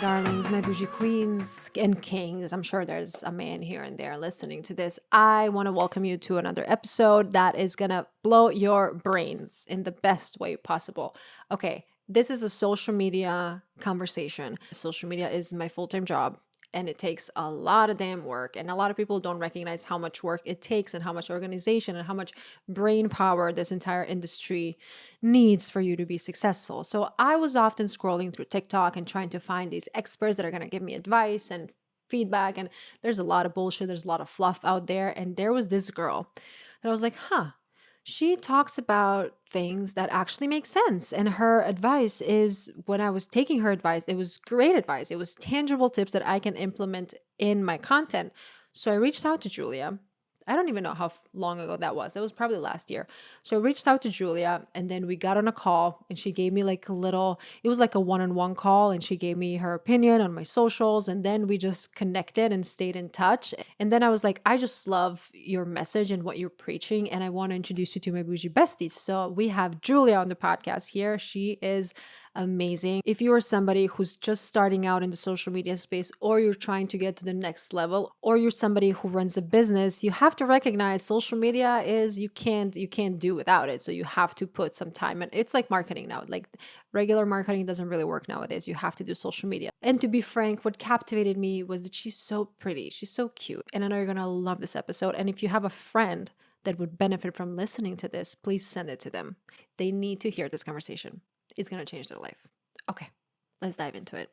darlings, my bougie queens and kings. I'm sure there's a man here and there listening to this. I want to welcome you to another episode that is going to blow your brains in the best way possible. Okay, this is a social media conversation. Social media is my full time job. And it takes a lot of damn work. And a lot of people don't recognize how much work it takes and how much organization and how much brain power this entire industry needs for you to be successful. So I was often scrolling through TikTok and trying to find these experts that are going to give me advice and feedback. And there's a lot of bullshit, there's a lot of fluff out there. And there was this girl that I was like, she talks about things that actually make sense. And her advice is when I was taking her advice, it was great advice. It was tangible tips that I can implement in my content. So I reached out to Julia. I don't even know how long ago that was. That was probably last year. So I reached out to Julia and then we got on a call and she gave me like a little, it was like a one-on-one call and she gave me her opinion on my socials and then we just connected and stayed in touch. And then I was like, I just love your message and what you're preaching and I want to introduce you to my bougie besties. So we have Julia on the podcast here. She is amazing. If you are somebody who's just starting out in the social media space or you're trying to get to the next level or you're somebody who runs a business, you have to recognize social media is you can't do without it. So you have to put some time and it's like marketing now. Like regular marketing doesn't really work nowadays. You have to do social media. And to be frank, what captivated me was that she's so pretty. She's so cute. And I know you're going to love this episode. And if you have a friend that would benefit from listening to this, please send it to them. They need to hear this conversation. It's going to change their life. Okay, let's dive into it.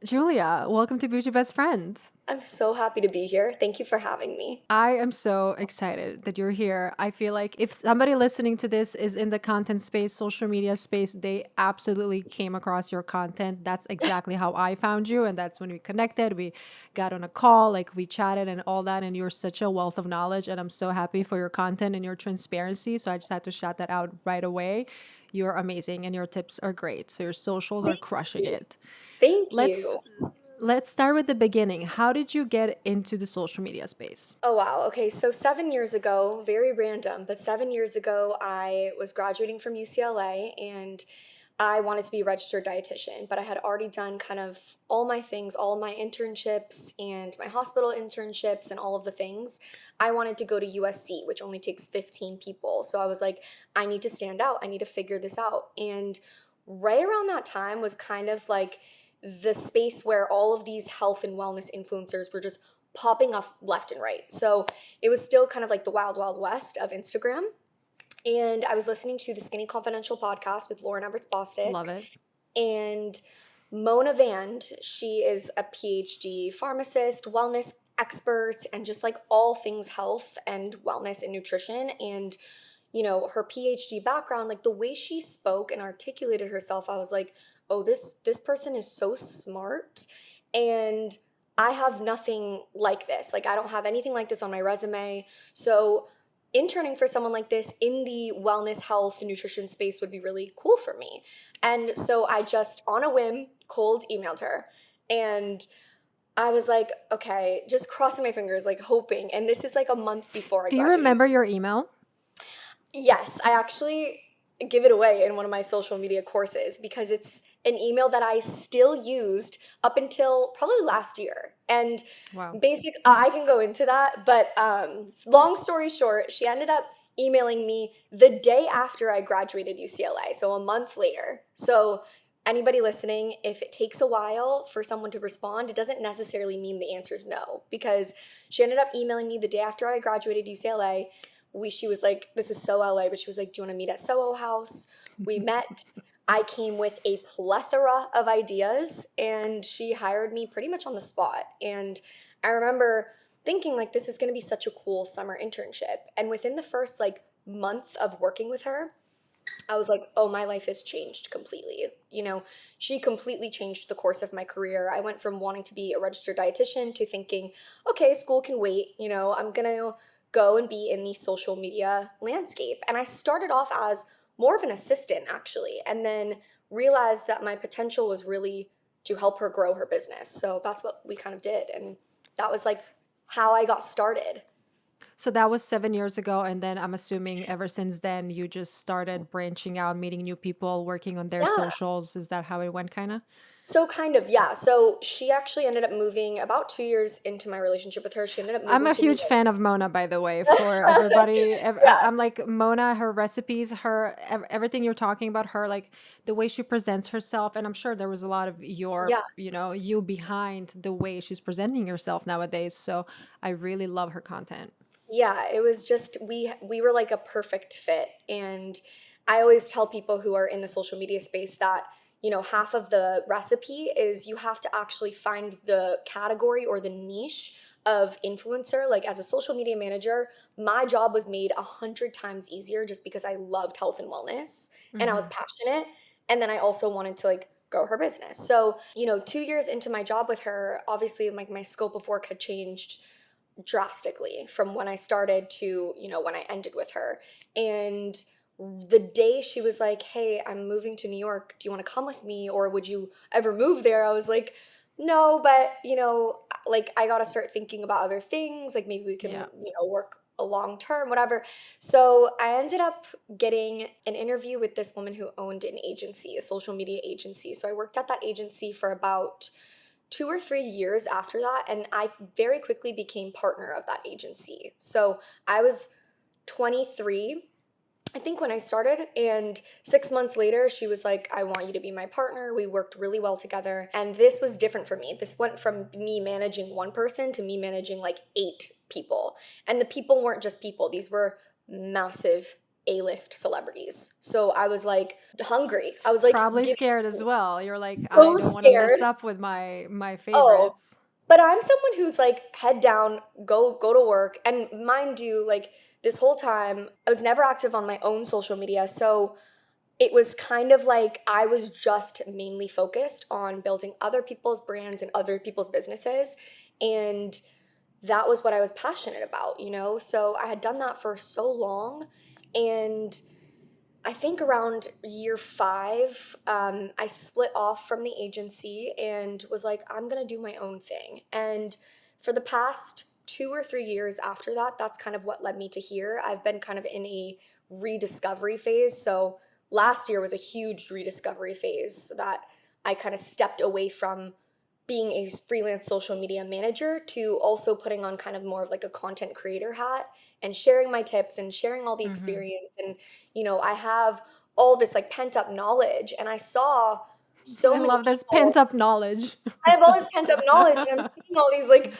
Julia, welcome to Boujee Best Friend. I'm so happy to be here. Thank you for having me. I am so excited that you're here. I feel like if somebody listening to this is in the content space, social media space, they absolutely came across your content. That's exactly how I found you. And that's when we connected. We got on a call, like we chatted and all that. And you're such a wealth of knowledge. And I'm so happy for your content and your transparency. So I just had to shout that out right away. You're amazing and your tips are great. So your socials are crushing it. Thank Let's you. let's start with the beginning. How did you get into the social media space? Oh, wow. Okay, so 7 years ago, very random, but 7 years ago, I was graduating from UCLA and I wanted to be a registered dietitian, but I had already done kind of all my things, all my internships and my hospital internships and all of the things. I wanted to go to USC, which only takes 15 people. So I was like, I need to stand out. I need to figure this out. And right around that time was kind of like the space where all of these health and wellness influencers were just popping up left and right. So it was still kind of like the wild, wild west of Instagram. And I was listening to the Skinny Confidential podcast with Lauren Everts Bostic. Love it. And Mona Vand, she is a PhD pharmacist, wellness expert, and just like all things health and wellness and nutrition. And, you know, her PhD background, like the way she spoke and articulated herself, I was like, oh, this person is so smart. And I have nothing like this. Like, I don't have anything like this on my resume. So interning for someone like this in the wellness, health, nutrition space would be really cool for me. And so I just, on a whim, cold emailed her. And I was like, okay, just crossing my fingers, like hoping. And this is like a month before I Do you graduated. remember your email? Yes, I actually give it away in one of my social media courses because it's an email that I still used up until probably last year. And Wow. I can go into that, but long story short, she ended up emailing me the day after I graduated UCLA, so a month later. So anybody listening, if it takes a while for someone to respond, it doesn't necessarily mean the answer is no, because she ended up emailing me the day after I graduated UCLA. She was like, this is so LA, but she was like, do you want to meet at Soho House? We met. I came with a plethora of ideas and she hired me pretty much on the spot. And I remember thinking like, this is going to be such a cool summer internship. And within the first like month of working with her, I was like, oh, my life has changed completely. You know, she completely changed the course of my career. I went from wanting to be a registered dietitian to thinking, okay, school can wait. You know, I'm going to go and be in the social media landscape. And I started off as more of an assistant, actually, and then realized that my potential was really to help her grow her business. So that's what we kind of did. And that was like how I got started. So that was 7 years ago. And then I'm assuming ever since then, you just started branching out, meeting new people, working on their Yeah. socials. Is that how it went, kind of? So kind of, yeah. So she actually ended up moving about 2 years into my relationship with her. She ended up I'm moving a to New huge fan of Mona, by the way, for York. everybody. Yeah. I'm like Mona, her recipes, everything you're talking about her, like the way she presents herself. And I'm sure there was a lot of Yeah. you behind the way she's presenting herself nowadays. So I really love her content. Yeah, it was just we were like a perfect fit. And I always tell people who are in the social media space that, half of the recipe is you have to actually find the category or the niche of influencer. Like as a social media manager, my job was made 100 times easier just because I loved health and wellness and I was Hmm. passionate. And then I also wanted to like grow her business. So, 2 years into my job with her, obviously like my scope of work had changed drastically from when I started to, when I ended with her. And the day she was like, "Hey, I'm moving to New York. Do you want to come with me or would you ever move there?" I was like, "No, but, like I got to start thinking about other things, like maybe we can, Yeah. work a long term, whatever." So, I ended up getting an interview with this woman who owned an agency, a social media agency. So, I worked at that agency for about 2 or 3 years after that, and I very quickly became partner of that agency. So I was 23, I think, when I started, and 6 months later, she was like, "I want you to be my partner." We worked really well together, and this was different for me. This went from me managing one person to me managing like 8 people, and the people weren't just people; these were massive A-list celebrities. So I was like hungry. I was like, Probably "Give it scared to as me." well. You're like, I So don't want to scared. mess up with my Oh, favorites. but I'm someone who's like head down, go to work. And mind you, like this whole time, I was never active on my own social media. So it was kind of like I was just mainly focused on building other people's brands and other people's businesses. And that was what I was passionate about. So I had done that for so long. And I think around year 5, I split off from the agency and was like, I'm going to do my own thing. And for the past 2 or 3 years after that, that's kind of what led me to here. I've been kind of in a rediscovery phase. So last year was a huge rediscovery phase that I kind of stepped away from being a freelance social media manager to also putting on kind of more of like a content creator hat and sharing my tips and sharing all the Hmm. experience. And I have all this like pent up knowledge, and I saw I so many love this pent people. up knowledge. I have all this pent up knowledge, and I'm seeing all these like,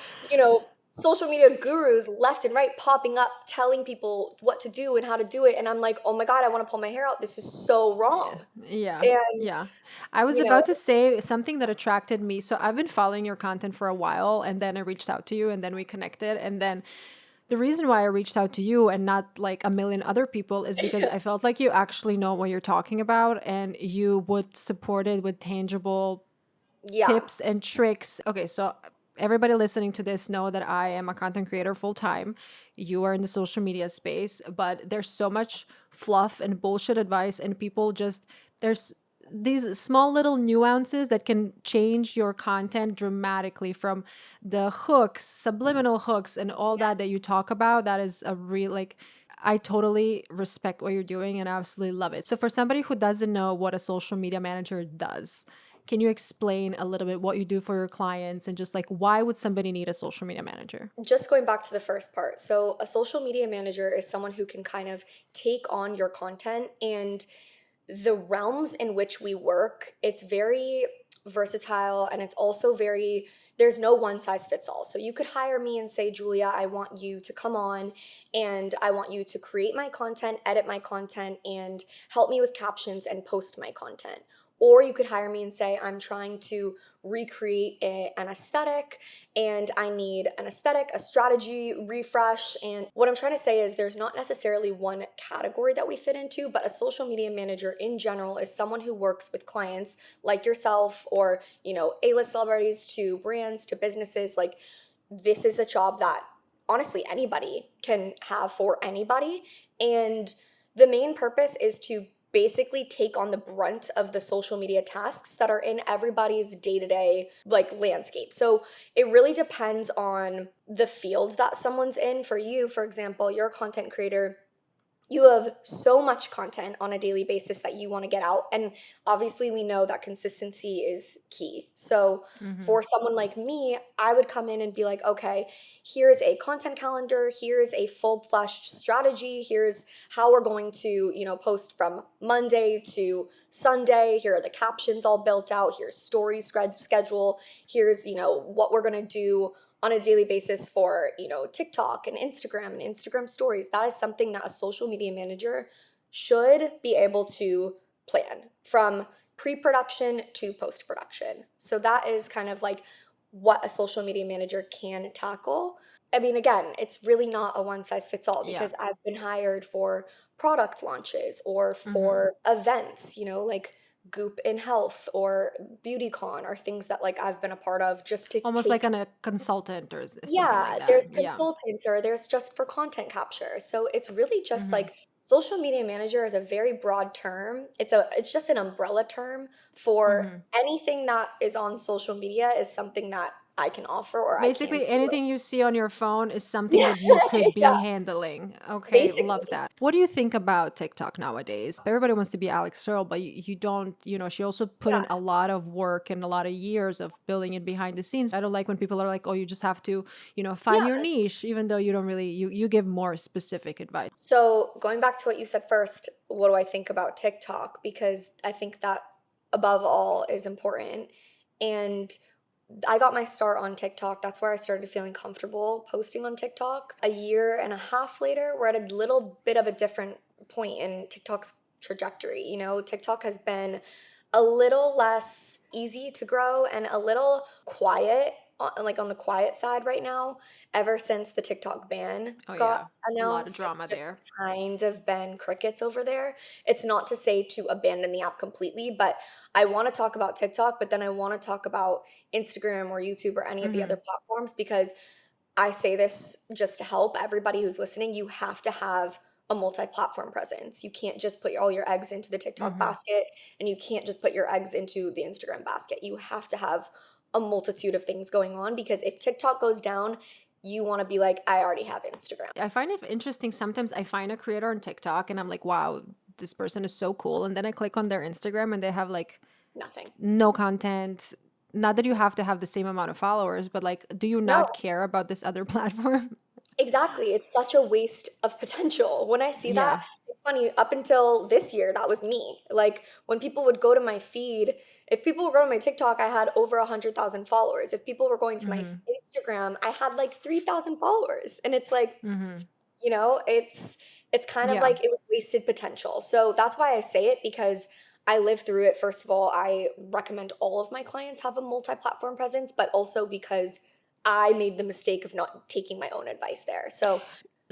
social media gurus left and right popping up telling people what to do and how to do it. And I'm like, "Oh my God, I want to pull my hair out. This is so Yeah, wrong." yeah, And, yeah. I was you know, about to say something that attracted me. So I've been following your content for a while, and then I reached out to you, and then we connected. And then the reason why I reached out to you and not like a million other people is because I felt like you actually know what you're talking about, and you would support it with tangible yeah, tips and tricks. Okay, so everybody listening to this know that I am a content creator full time. You are in the social media space, but there's so much fluff and bullshit advice, and people just there's these small little nuances that can change your content dramatically, from the hooks, subliminal hooks, and all that you talk about. That is a real, like, I totally respect what you're doing and I absolutely love it. So for somebody who doesn't know what a social media manager does, can you explain a little bit what you do for your clients, and just like why would somebody need a social media manager? just going back to the first part. So, a social media manager is someone who can kind of take on your content, and the realms in which we work, it's very versatile, and it's also very, there's no one size fits all. So, you could hire me and say, "Julia, I want you to come on and I want you to create my content, edit my content, and help me with captions and post my content." Or you could hire me and say, "I'm trying to recreate an aesthetic, and I need an aesthetic, a strategy refresh." And what I'm trying to say is there's not necessarily one category that we fit into, but a social media manager in general is someone who works with clients like yourself, or, A-list celebrities, to brands, to businesses. Like, this is a job that honestly anybody can have for anybody. And the main purpose is to basically take on the brunt of the social media tasks that are in everybody's day-to-day like landscape. So it really depends on the field that someone's in. For you, for example, you're a content creator, you have so much content on a daily basis that you want to get out. And obviously, we know that consistency is key. So, Mm-hmm. for someone like me, I would come in and be like, okay, here's a content calendar, here's a full-fleshed strategy, here's how we're going to, post from Monday to Sunday. Here are the captions all built out. Here's story schedule. Here's, what we're going to do on a daily basis for, TikTok and Instagram stories. That is something that a social media manager should be able to plan from pre-production to post-production. So that is kind of like what a social media manager can tackle. I mean, again, it's really not a one size fits all Yeah. because I've been hired for product launches or Mm-hmm. for events, like Goop in Health or BeautyCon are things that like I've been a part of just to Almost like take. a consultant or something Yeah, like that. there's Yeah. consultants or there's just for content capture. So it's really just Mm-hmm. like social media manager is a very broad term. It's just an umbrella term for Mm-hmm. anything that is on social media is something that I can offer or I can Basically, do. anything you see on your phone is something Yeah, that you could be yeah, handling. Okay, love basically. that. What do you think about TikTok nowadays? Everybody wants to be Alex Earl, but you don't, she also put Yeah, in a lot of work and a lot of years of building it behind the scenes. I don't like when people are like, oh, you just have to, find yeah. your niche, even though you don't really, you give more specific advice. So going back to what you said first, what do I think about TikTok? Because I think that above all is important. And I got my start on TikTok. That's where I started feeling comfortable posting on TikTok. A year and a half later, we're at a little bit of a different point in TikTok's trajectory. TikTok has been a little less easy to grow and a little quiet, like on the quiet side right now, ever since the TikTok ban Oh, got yeah. A lot of announced. It's drama just there. kind of been crickets over there. It's not to say to abandon the app completely, but I want to talk about TikTok, but then I want to talk about Instagram or YouTube or any of the Mm-hmm. other platforms because I say this just to help everybody who's listening. You have to have a multi-platform presence. You can't just put all your eggs into the TikTok Mm-hmm. basket and you can't just put your eggs into the Instagram basket. You have to have a multitude of things going on because if TikTok goes down, you want to be like, I already have Instagram. I find it interesting. Sometimes I find a creator on TikTok and I'm like, wow, this person is so cool. And then I click on their Instagram and they have like Nothing. no content. Not that you have to have the same amount of followers, but like, do you No, not care about this other platform? exactly. It's such a waste of potential. When I see that, Yeah. it's funny, up until this year, that was me. Like when people would go to my feed, if people were going to my TikTok, I had over 100,000 followers. If people were going to my Mm-hmm. Instagram, I had like 3,000 followers. And it's like, Mm-hmm. it's kind of Yeah. like it was wasted potential. So that's why I say it because I lived through it. First of all, I recommend all of my clients have a multi-platform presence, but also because I made the mistake of not taking my own advice there. So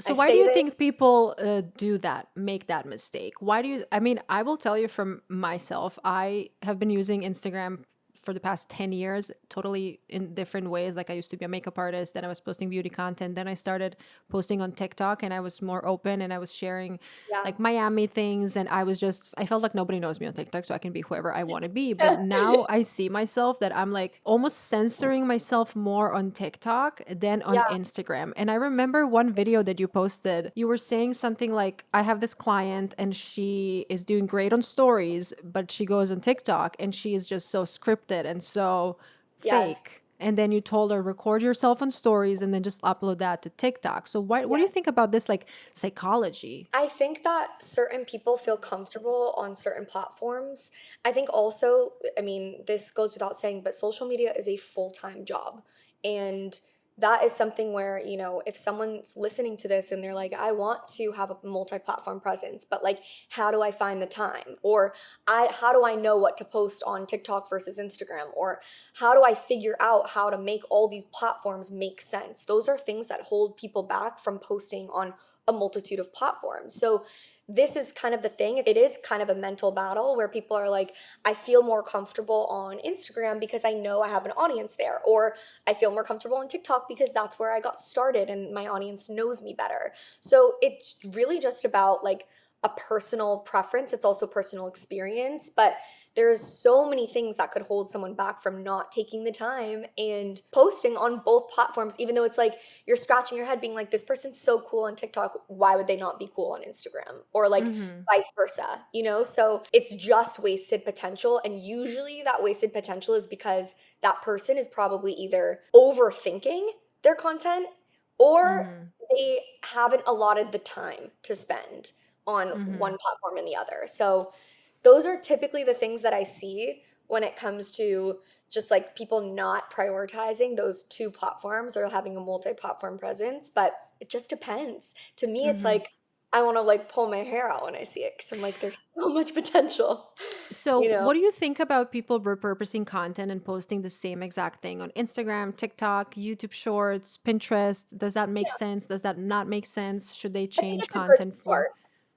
So I why do say you this, think people do that, make that mistake? Why do you, I mean, I will tell you from myself, I have been using Instagram for the past 10 years, totally in different ways. Like I used to be a makeup artist, then I was posting beauty content. Then I started posting on TikTok and I was more open and I was sharing yeah. like Miami things. And I felt like nobody knows me on TikTok, so I can be whoever I want to be. But now I see myself that I'm like almost censoring myself more on TikTok than on Yeah. Instagram. And I remember one video that you posted, you were saying something like, I have this client and she is doing great on stories, but she goes on TikTok and she is just so scripted and so Yes. fake. And then you told her record yourself on stories and then just upload that to TikTok. So what do you Yes. think about this like psychology? I think that certain people feel comfortable on certain platforms. I think also, I mean, this goes without saying, but social media is a full-time job. And that is something where, if someone's listening to this and they're like, I want to have a multi-platform presence, but like, how do I find the time? Or how do I know what to post on TikTok versus Instagram? Or how do I figure out how to make all these platforms make sense? Those are things that hold people back from posting on a multitude of platforms. So this is kind of the thing. It is kind of a mental battle where people are like, I feel more comfortable on Instagram because I know I have an audience there, or I feel more comfortable on TikTok because that's where I got started and my audience knows me better. So it's really just about like a personal preference, it's also personal experience, but there's so many things that could hold someone back from not taking the time and posting on both platforms, even though it's like you're scratching your head being like, this person's so cool on TikTok, why would they not be cool on Instagram? Or like Mm-hmm. vice versa, you know? So it's just wasted potential. And usually that wasted potential is because that person is probably either overthinking their content or Mm-hmm. they haven't allotted the time to spend on Mm-hmm. one platform and the other. So those are typically the things that I see when it comes to just like people not prioritizing those two platforms or having a multi-platform presence, but it just depends. To me, it's Mm-hmm. like I want to like pull my hair out when I see it because I'm like, there's so much potential, So, you know? what do you think about people repurposing content and posting the same exact thing on Instagram, TikTok, YouTube Shorts, Pinterest? Does that make sense? Does that not make sense? Should they I think change it's a good content for? start.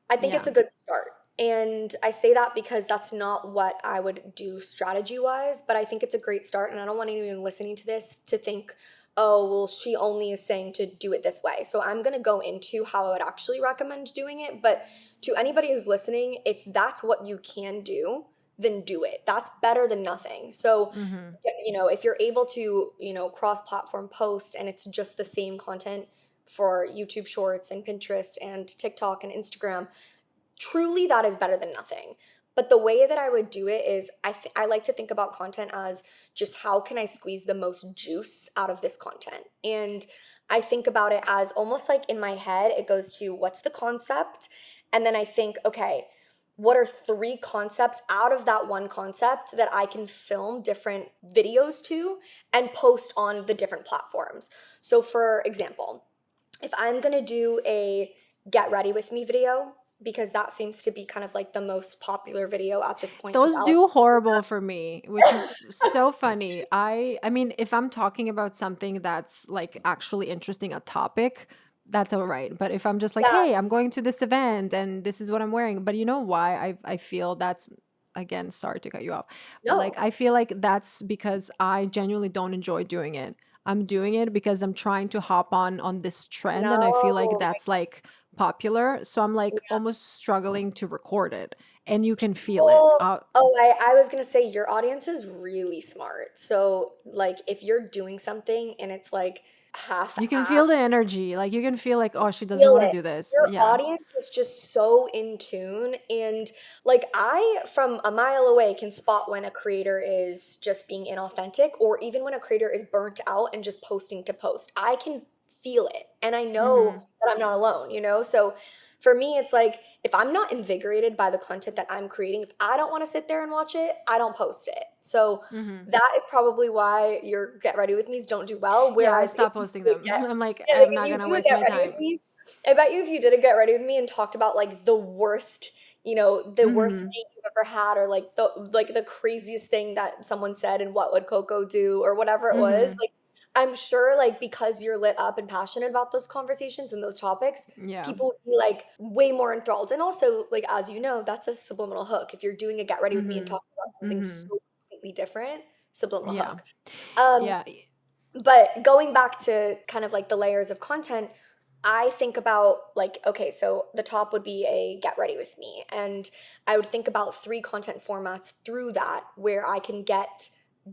I think it's Yeah. a good start. And I say that because that's not what I would do strategy wise, but I think it's a great start. And I don't want anyone listening to this to think, oh, well, she only is saying to do it this way. So I'm going to go into how I would actually recommend doing it. But to anybody who's listening, if that's what you can do, then do it. That's better than nothing. So, Mm-hmm. if you're able to, cross platform post and it's just the same content for YouTube Shorts and Pinterest and TikTok and Instagram, truly that is better than nothing. But the way that I would do it is I like to think about content as just how can I squeeze the most juice out of this content? And I think about it as almost like in my head, it goes to what's the concept? And then I think, okay, what are three concepts out of that one concept that I can film different videos to and post on the different platforms? So, for example, if I'm gonna do a get ready with me video, because that seems to be kind of like the most popular video at this point, because Those Alex, do horrible for me, which is so funny. I mean, if I'm talking about something that's like actually interesting, a topic, that's all right. But if I'm just like, yeah, hey, I'm going to this event and this is what I'm wearing, but you know why I feel that's, again, sorry to cut you off, but like no, I feel like that's because I genuinely don't enjoy doing it. I'm doing it because I'm trying to hop on this trend and I feel like no, that's like popular. So I'm like yeah. almost struggling to record it and you can feel it. Well, oh, I was gonna say your audience is really smart. So, like, if you're doing something and it's like You can feel half-assed, the energy. Like you can feel like, oh, she doesn't feel want to it. do this. Your Yeah. audience is just so in tune. And like I, from a mile away, can spot when a creator is just being inauthentic or even when a creator is burnt out and just posting to post. I can feel it. And I know Mhm. that I'm not alone? So for me, it's like if I'm not invigorated by the content that I'm creating, if I don't want to sit there and watch it, I don't post it. So Mhm. that is probably why your get ready with me's don't do well. Yeah, I Whereas if stopped you posting do a them. get I'm like, yeah, like I'm if not you going to do a waste get my ready with time. me, I bet you if you did a get ready with me and talked about like the worst, the worst Mhm. date you've ever had, or like the craziest thing that someone said and what would Coco do or whatever it was, Mhm. like I'm sure like because you're lit up and passionate about those conversations and those topics, Yeah. people would be like way more enthralled. And also, like as you know, that's a subliminal hook. If you're doing a get ready with me and Mhm. talking about something Mhm. so completely different, subliminal Yeah. hook. Um, Yeah. but going back to kind of like the layers of content, I think about like, okay, so the top would be a get ready with me. And I would think about three content formats through that where I can get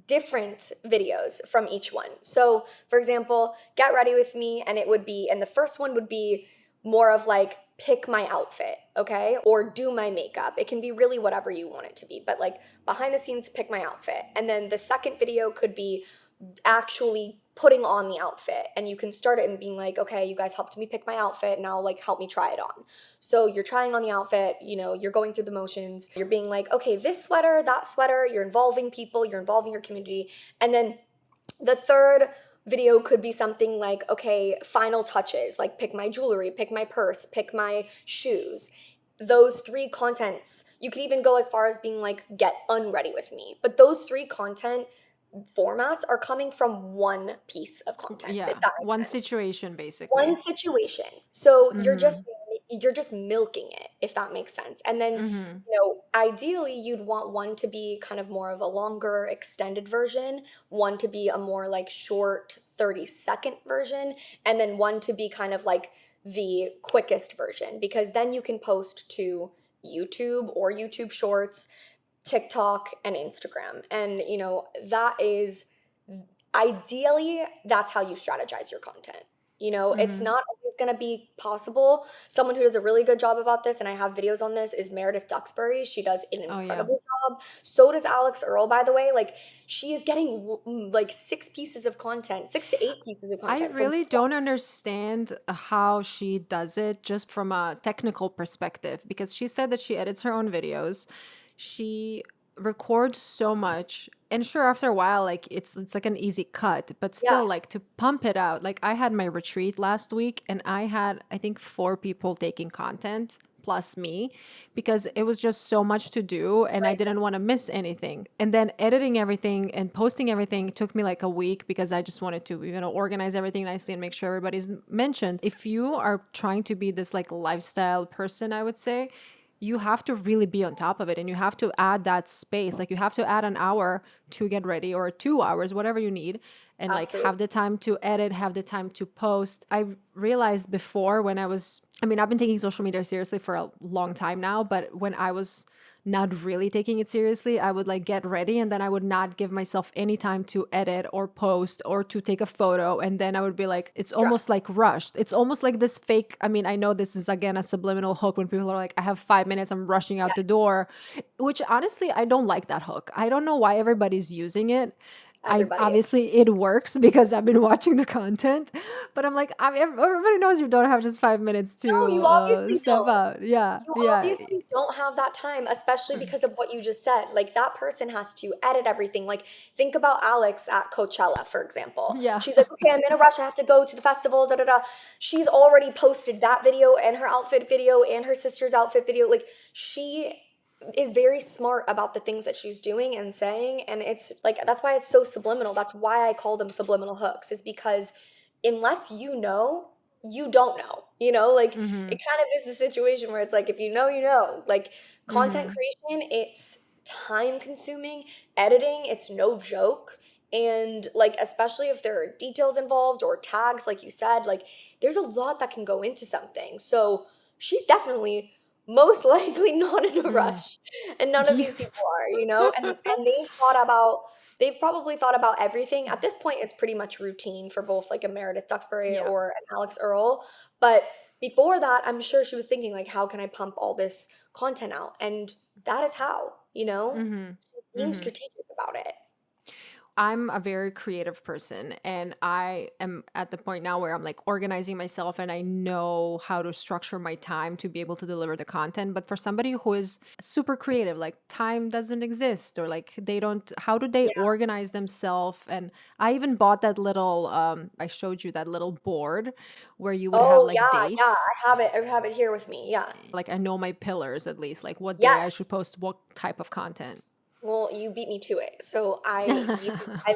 different videos from each one. So, for example, get ready with me, and it would be, and the first one would be more of like, pick my outfit, okay? Or do my makeup. It can be really whatever you want it to be, but like behind the scenes, pick my outfit. And then the second video could be actually putting on the outfit, and you can start it and being like, okay, you guys helped me pick my outfit, now like help me try it on. So you're trying on the outfit, you're going through the motions, you're being like, okay, this sweater, that sweater, you're involving people, you're involving your community. And then the third video could be something like, okay, final touches, like pick my jewelry, pick my purse, pick my shoes. Those three contents, you could even go as far as being like, get unready with me. But those three content formats are coming from one piece of content, if Yeah. that One makes sense. situation basically. One situation. So Mhm. you're just milking it, if that makes sense. And then, Mhm. ideally you'd want one to be kind of more of a longer extended version, one to be a more like short 30-second version, and then one to be kind of like the quickest version, because then you can post to YouTube or YouTube Shorts, TikTok, and Instagram. And, that is ideally, that's how you strategize your content. It's Hmm. not always going to be possible. Someone who does a really good job about this, and I have videos on this, is Meredith Duxbury. She does an Oh yeah. incredible job. So does Alex Earl, by the way. Like, she is getting like 6 to 8 pieces of I content from. really don't understand how she does it just from a technical perspective because she said that she edits her own videos. She records so much and sure after a while like it's like an easy cut, but Yeah, still like to pump it out. Like I had my retreat last week and I had I think 4 people taking content plus me because it was just so much to do and I right. didn't want to miss anything. And then editing everything and posting everything took me like a week because I just wanted to, organize everything nicely and make sure everybody's mentioned. If you are trying to be this like lifestyle person, I would say, you have to really be on top of it and you have to add that space. Like you have to add an hour to get ready or 2 hours, whatever you need, and like Absolutely. have the time to edit, have the time to post. I realized before when I've been taking social media seriously for a long time now, but when I was not really taking it seriously, I would like get ready and then I would not give myself any time to edit or post or to take a photo. And then I would be like, it's Yeah, almost like rushed. It's almost like this fake. I mean, I know this is again a subliminal hook when people are like, I have 5 minutes, I'm rushing out yeah, the door, which honestly, I don't like that hook. I don't know why everybody's using it. I everybody is. obviously it works because I've been watching the content, but I'm like, everybody knows you don't have just 5 minutes No, to you obviously step don't. out. Yeah, You yeah, obviously don't have that time, especially because of what you just said. Like, that person has to edit everything. Like, think about Alex at Coachella, for example. yeah. She's like, okay, I'm in a rush. I have to go to the festival, da da da. She's already posted that video and her outfit video and her sister's outfit video. Like, she is very smart about the things that she's doing and saying. And it's like, that's why it's so subliminal. That's why I call them subliminal hooks, is because unless you know, you don't know. Like, Mm-hmm. it kind of is the situation where it's like, if you know, you know. Like, content Mm-hmm. creation, it's time consuming. Editing, it's no joke. And like, especially if there are details involved or tags, like you said, like, there's a lot that can go into something. So she's definitely most likely not in a Mm. rush. And none of Yeah. these people are, and they've probably thought about everything. At this point, it's pretty much routine for both like a Meredith Duxbury Yeah. or an Alex Earl. But before that, I'm sure she was thinking like, how can I pump all this content out? And that is how, Mm-hmm. being Mm-hmm. strategic about it. I'm a very creative person and I am at the point now where I'm like organizing myself and I know how to structure my time to be able to deliver the content. But for somebody who is super creative, like time doesn't exist or like they don't, how do they Yeah. organize themselves? And I even bought that little, I showed you that little board where you would have Oh like yeah, yeah. dates. I have it here with me. Yeah. Like I know my pillars at least, like what day I Yes. should post what type of content. Well, you beat me to it. So I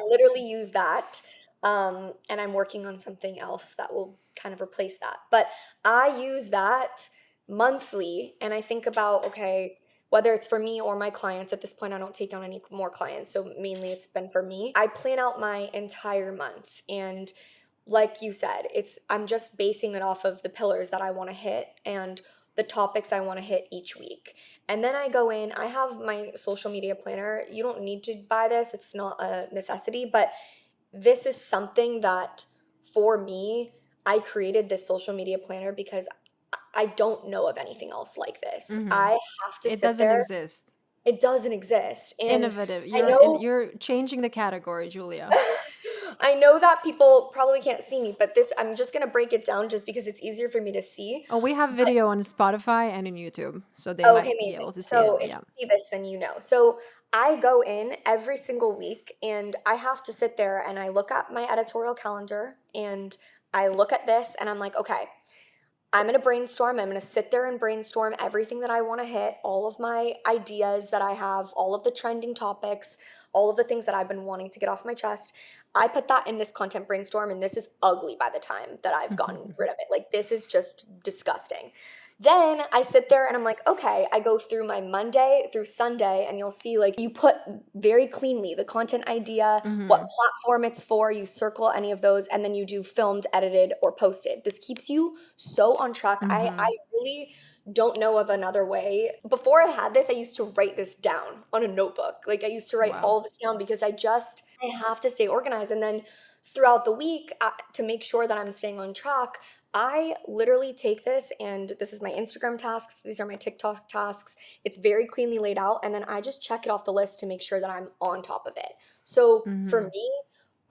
literally use that. And I'm working on something else that will kind of replace that. But I use that monthly, and I think about, okay, whether it's for me or my clients. At this point, I don't take on any more clients, so mainly it's been for me. I plan out my entire month, and like you said, I'm just basing it off of the pillars that I want to hit and the topics I want to hit each week. And then I go in, I have my social media planner. You don't need to buy this, it's not a necessity, but this is something that for me, I created this social media planner because I don't know of anything else like this. Hmm. I have to It sit doesn't there. exist. It doesn't exist. And Innovative. I You're know you're changing the category, Julia. I know that people probably can't see me, but this I'm just gonna break it down just because it's easier for me to see. Oh, we have But video on Spotify and in YouTube, so they okay, might be amazing. able to see So it. if Yeah. you see this, then you know. So I go in every single week and I have to sit there and I look at my editorial calendar and I look at this and I'm like, okay, I'm going to brainstorm. I'm going to sit there and brainstorm everything that I want to hit, all of my ideas that I have, all of the trending topics, all of the things that I've been wanting to get off my chest. I put that in this content brainstorm, and this is ugly by the time that I've gotten rid of it. Like, this is just disgusting. Then I sit there and I'm like, okay, I go through my Monday through Sunday, and you'll see like you put very cleanly the content idea, what Mm-hmm. platform it's for, you circle any of those, and then you do filmed, edited, or posted. This keeps you so on track. I Mm-hmm. really don't know of another way. Before I had this, I used to write this down on a notebook. Like I used to write Wow. all of this down because I have to stay organized. And then throughout the week, to make sure that I'm staying on track, I literally take this, and this is my Instagram tasks, these are my TikTok tasks. It's very cleanly laid out, and then I just check it off the list to make sure that I'm on top of it. So for Mm-hmm. me,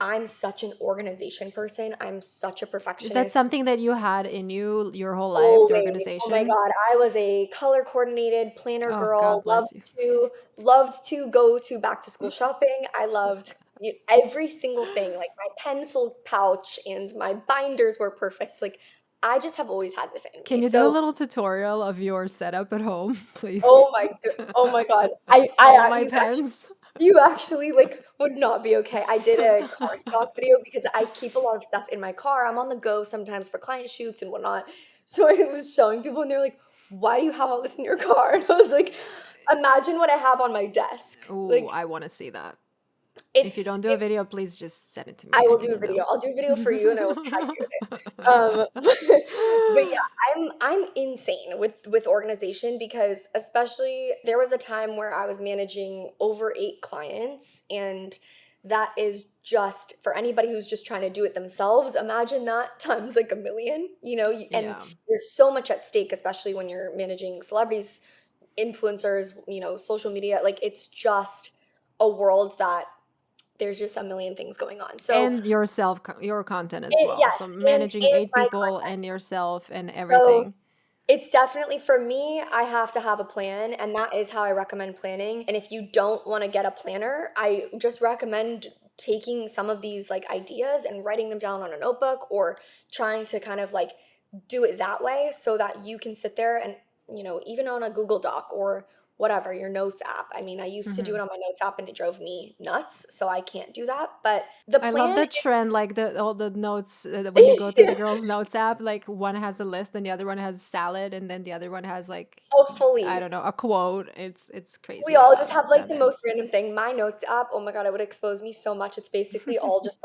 I'm such an organization person. I'm such a Is that perfectionist. something that you had in you your whole life, the Always. Oh my organization? God. I was a color coordinated planner Oh, girl. God bless you. Loved to go to back to school shopping. I loved every single thing. Like my pencil pouch and my binders were perfect. Like I just have always had this in me. Can you do a So, little tutorial of your setup at home, please? oh my God. All my pens. You actually like would not be okay. I did a car stock video because I keep a lot of stuff in my car. I'm on the go sometimes for client shoots and whatnot. So I was showing people and they're like, "Why do you have all this in your car?" And I was like, "Imagine what I have on my desk." Oh, Like I want to see that. If you don't do a it's video, please just send it to I me. I will need do a to video. know. I'll do a video for you and I will tag you in it. But yeah, I'm insane with organization because especially there was a time where I was managing over 8 clients, and that is just for anybody who's just trying to do it themselves. Imagine that times like a million, and Yeah. there's so much at stake, especially when you're managing celebrities, influencers, social media. Like it's just a world that there's just a million things going on. So And yourself, your content as well. So yes, managing and eight my people content. and yourself and So everything. it's definitely for me, I have to have a plan, and that is how I recommend planning. And if you don't want to get a planner, I just recommend taking some of these like ideas and writing them down on a notebook, or trying to kind of like do it that way so that you can sit there and, even on a Google Doc or whatever, your notes app. I mean, I used to do it Hmm. on my notes app and it drove me nuts, so I can't do that. But the I love plan that trend, like all the notes when you go is to the girls' notes app, like one has a list and the other one has salad, and then the other one has like oh, I fully. don't know, a quote. It's We crazy all that just have like that the then. most random thing. My notes app, oh my God, it would expose me so much. It's basically all just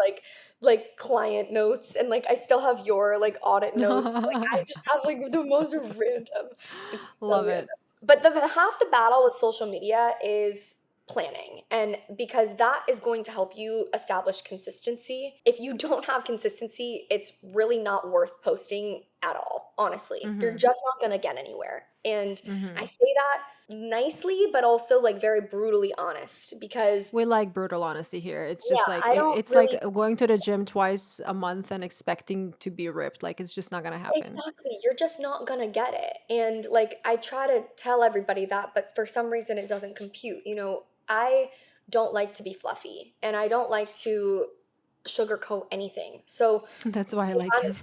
like client notes, and like I still have your like audit notes. Like I just have like the most random. It's so Love random. it. But the half the battle with social media is planning. And because that is going to help you establish consistency. If you don't have consistency, it's really not worth posting at all, honestly. You're Hmm. just not going to get anywhere. And I Hmm. say that nicely, but also like very brutally honest because We like brutal honesty here. It's just yeah, like I don't it's like really going to the gym twice a month and expecting to be ripped. Like it's just not gonna happen. exactly, you're just not gonna get it. And like I try to tell everybody that, but for some reason it doesn't compute. I don't like to be fluffy and I don't like to sugarcoat anything. So That's why I if like I'm you.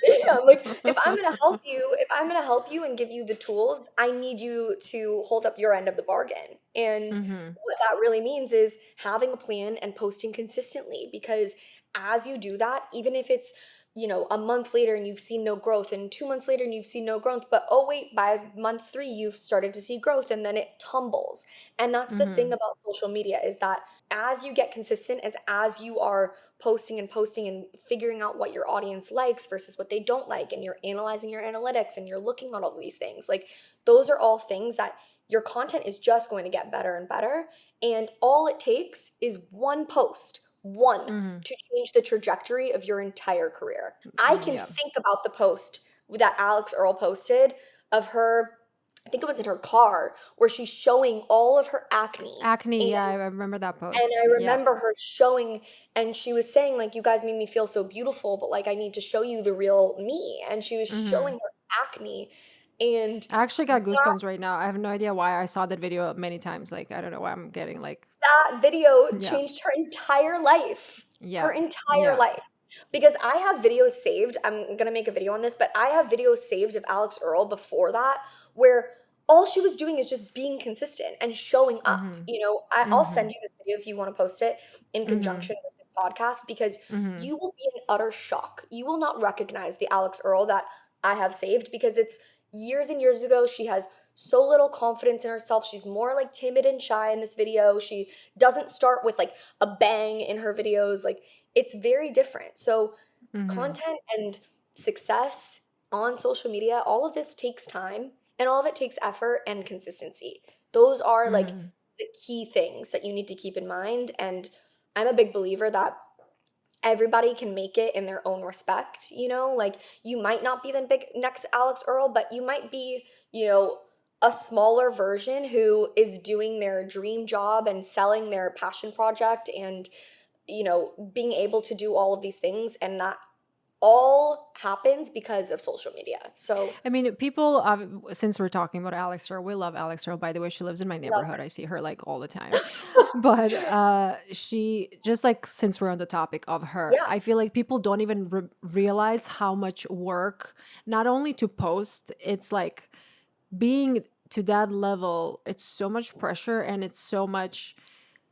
yeah, like if I'm gonna help you and give you the tools, I need you to hold up your end of the bargain. And Hmm. what that really means is having a plan and posting consistently, because as you do that, even if it's, a month later and you've seen no growth, and 2 months later and you've seen no growth, but oh wait, by month 3 you've started to see growth, and then it tumbles. And that's the thing Hmm. about social media, is that as you get consistent, as you are posting and figuring out what your audience likes versus what they don't like, and you're analyzing your analytics and you're looking at all of these things, like those are all things that your content is just going to get better and better. And all it takes is one post, one, Hmm. to change the trajectory of your entire career. I can Yeah. think about the post that Alex Earl posted of her, I think it was in her car, where she's showing all of her acne. Acne. Yeah, I remember that And post. I Yeah. remember her showing, and she was saying, like, you guys made me feel so beautiful, but like, I need to show you the real me. And she was showing Hmm. her acne. And I actually got that, goosebumps right now. I have no idea why I saw that video many times. Like I don't know why I'm getting like that video yeah. changed her entire life. Her Yeah. entire Yeah. life. Because I have videos saved. I'm going to make a video on this, but I have videos saved of Alex Earl before that, where all she was doing is just being consistent and showing up. Hmm. I'll send Hmm. you this video if you want to post it in Hmm. conjunction with this podcast, because Hmm. you will be in utter shock. You will not recognize the Alex Earl that I have saved, because years and years ago. She has so little confidence in herself. She's more like timid and shy in this video. She doesn't start with like a bang in her videos. Like it's very different. So Mm-hmm. content and success on social media, all of this takes time and all of it takes effort and consistency. Those are like Mm-hmm. the key things that you need to keep in mind. And I'm a big believer that everybody can make it in their own respect, you know? Like you might not be the big next Alex Earl, but you might be, you know, a smaller version who is doing their dream job and selling their passion project and, you know, being able to do all of these things, and that all happens because of social media. So I mean, people, since we're talking about Alex Earl, we love Alex Earl, by the way. She lives in my love neighborhood. I see her like all the time. her. But she, just like since we're on the topic of her, Yeah. I feel like people don't even realize how much work, not only to post, it's like being to that level, it's so much pressure and it's so much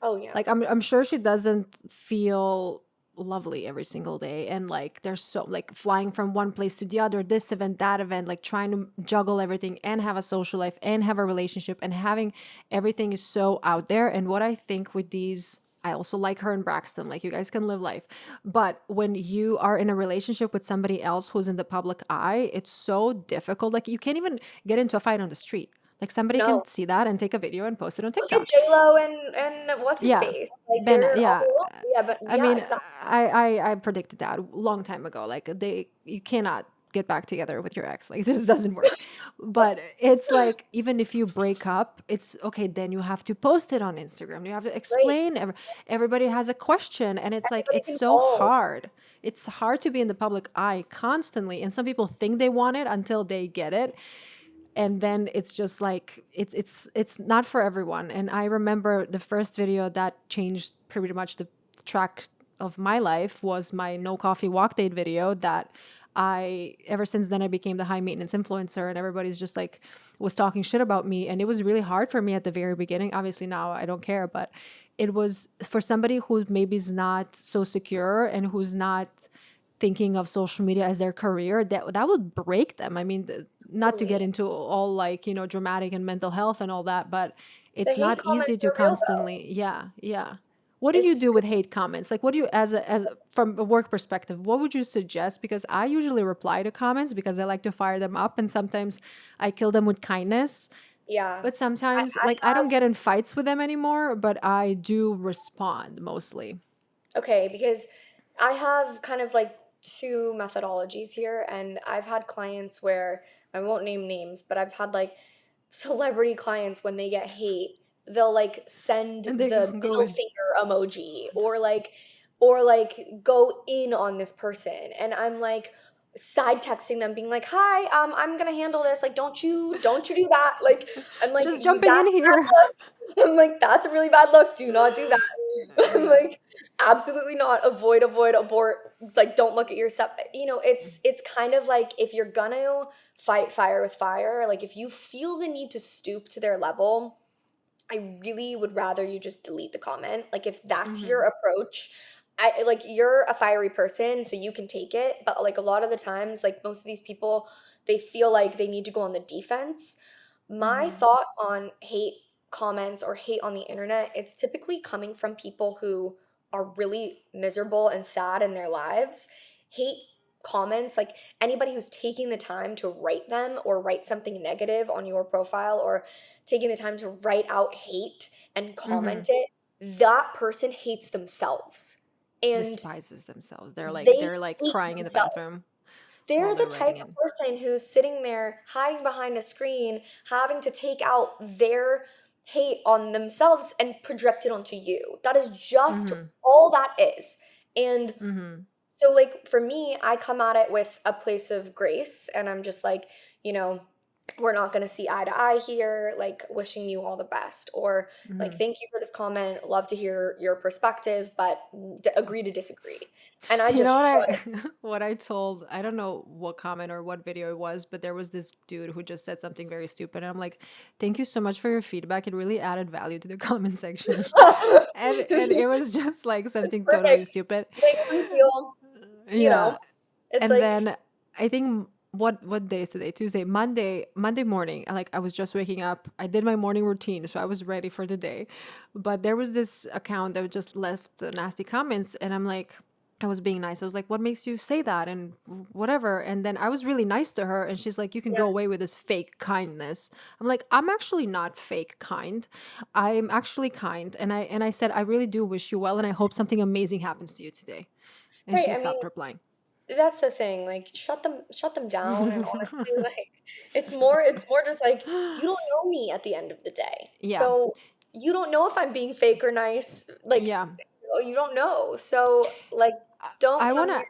Oh yeah. like I'm sure she doesn't feel lovely every single day, and like there's so like flying from one place to the other, this event, that event, like trying to juggle everything and have a social life and have a relationship, and having everything is so out there. And what I think with these, I also like her and Braxton, like you guys can live life, but when you are in a relationship with somebody else who's in the public eye, it's so difficult. Like you can't even get into a fight on the street. Like somebody can No. see that and take a video and post it on Look at TikTok. J Lo and what's his Yeah. face? Like Ben, they're yeah. all yeah, but I yeah, mean, exactly. I predicted that a long time ago. Like you cannot get back together with your ex. Like it just doesn't work. But it's like even if you break up, it's okay. Then you have to post it on Instagram. You have to Right. explain. Everybody has a question, and it's like it's Everybody's so involved. hard. It's hard to be in the public eye constantly, and some people think they want it until they get it, and then it's just like it's not for everyone. And I remember the first video that changed pretty much the track of my life was my no coffee walk date video that I ever since then I became the high maintenance influencer, and everybody's just like was talking shit about me, and it was really hard for me at the very beginning. Obviously now I don't care, but it was for somebody who maybe is not so secure and who's not thinking of social media as their career, that would break them. I mean, not to get Totally. into all like, dramatic and mental health and all that, but The it's hate not easy comments to are real though. constantly, yeah. What do you It's do with hate comments? Like what do you, as from a work perspective, what would you suggest? Because I usually reply to comments because I like to fire them up, and sometimes I kill them with kindness. yeah. But sometimes I like I don't have get in fights with them anymore, but I do respond mostly. okay, because I have kind of like two methodologies here, and I've had clients where I won't name names, but I've had like celebrity clients when they get hate, they'll like send And they the go middle in. finger emoji or like go in on this person, and I'm like side texting them being like, "Hi, I'm going to handle this. Like don't you do that." Like I'm like, Just "You jumping in that's a here. bad look." I'm like, "That's a really bad look. Do not do that." I'm Yeah. like, "Absolutely not. Avoid, abort. Like don't look at your stuff." You know, it's kind of like if you're gonna fight fire with fire. Like if you feel the need to stoop to their level, I really would rather you just delete the comment. Like if that's your Hmm. approach, I like you're a fiery person, so you can take it. But like a lot of the times, like most of these people, they feel like they need to go on the defense. My Hmm. thought on hate comments or hate on the internet, it's typically coming from people who are really miserable and sad in their lives. Hate comments, like anybody who's taking the time to write them or write something negative on your profile or taking the time to write out hate and comment Hmm. it, that person hates themselves. And Despises themselves. they They're like hate crying in the themselves. bathroom They're while the they're type writing of it. person who's sitting there hiding behind a screen, having to take out their hate on themselves and project it onto you. That is just Hmm. all that is. And Hmm. so, like, for me, I come at it with a place of grace, and I'm just like, you know, we're not going to see eye to eye here, like, wishing you all the best. Or, like, Hmm. thank you for this comment. Love to hear your perspective, but agree to disagree. And I You just know what shut it. what I told, I don't know what comment or what video it was, but there was this dude who just said something very stupid, and I'm like, "Thank you so much for your feedback. It really added value to the comment section." And it was just like It's something totally perfect. stupid. Makes them feel, you know, Yeah. it's And like, then I think what day is today? Tuesday, Monday morning. I was just waking up. I did my morning routine, so I was ready for the day. But there was this account that just left the nasty comments, and I'm like, I was being nice. I was like, "What makes you say that?" and whatever. And then I was really nice to her, and she's like, "You can Yeah. go away with this fake kindness." I'm like, "I'm actually not fake kind. I'm actually kind." And I said, "I really do wish you well, and I hope something amazing happens to you today." And Right. she I mean, stopped replying. that's the thing. Like, shut them down. And honestly, like, it's more just like you don't know me at the end of the day, Yeah, so you don't know if I'm being fake or nice. Like, yeah. you don't know. So, like, don't I come want here to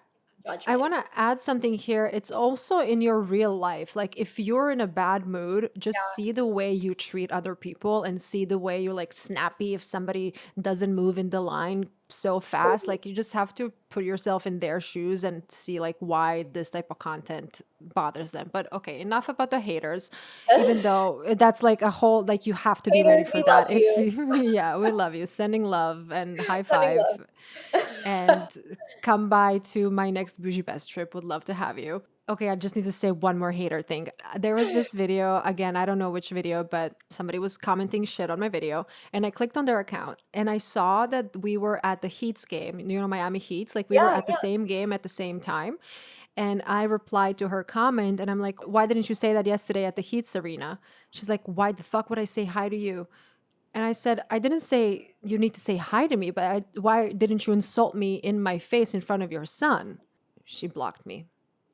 and judge I me. want to add something here. It's also in your real life. Like if you're in a bad mood, just Yeah. see the way you treat other people and see the way you're like snappy if somebody doesn't move in the line so fast. Totally. Like you just have to put yourself in their shoes and see like why this type of content bothers them. But okay, enough about the haters. Even though that's like a whole like you have to be ready Haters, for we love that. If you. yeah, we love you. Sending love and high Sending five love. and come by to my next Bougie Best trip. Would love to have you. Okay, I just need to say one more hater thing. There was this video, again, I don't know which video, but somebody was commenting shit on my video. And I clicked on their account and I saw that we were at the Heats game, Miami Heats. Like we were Yeah, at the yeah. same game at the same time. And I replied to her comment and I'm like, why didn't you say that yesterday at the Heats arena? She's like, why the fuck would I say hi to you? And I said, I didn't say you need to say hi to me, but why didn't you insult me in my face in front of your son? She blocked me.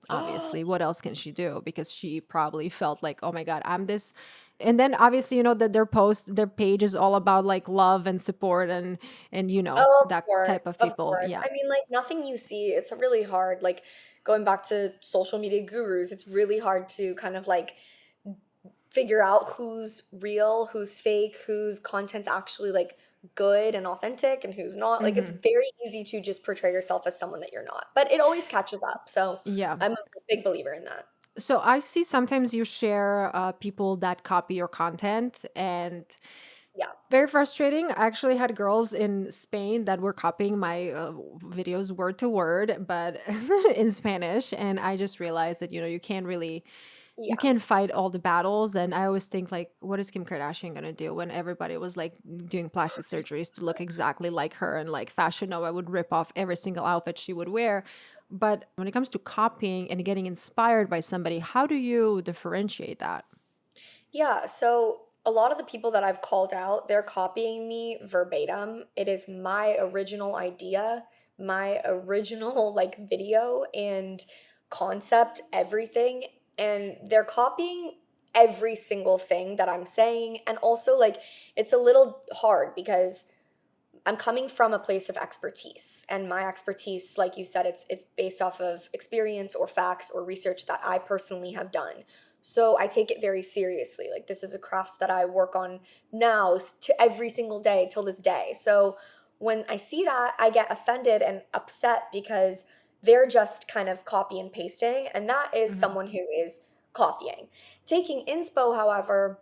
Obviously, what else can she do? Because she probably felt like, oh my God, I'm this. And then obviously, that their page is all about like love and support and Oh, of that type course, of of people. course. Yeah. I mean, like, nothing you see, it's really hard. Like, going back to social media gurus, it's really hard to kind of like figure out who's real, who's fake, whose content's actually like good and authentic and who's not. Like, it's Hmm. very easy to just portray yourself as someone that you're not, but it always catches up. So Yeah. I'm a big believer in that. So I see sometimes you share people that copy your content and Yeah. very frustrating. I actually had girls in Spain that were copying my videos word to word, but in Spanish. And I just realized that, you Yeah. can't fight all the battles. And I always think, like, what is Kim Kardashian going to do when everybody was like doing plastic surgeries to look exactly like her? And like Fashion Nova would rip off every single outfit she would wear. But when it comes to copying and getting inspired by somebody, how do you differentiate that? Yeah, so a lot of the people that I've called out, they're copying me verbatim. It is my original idea, my original like video and concept, everything. And they're copying every single thing that I'm saying. And also, like, it's a little hard because I'm coming from a place of expertise, and my expertise, like you said, it's based off of experience or facts or research that I personally have done. So I take it very seriously. Like, this is a craft that I work on now to every single day till this day. So when I see that, I get offended and upset because they're just kind of copy and pasting, and that is Hmm. someone who is copying. Taking inspo, however,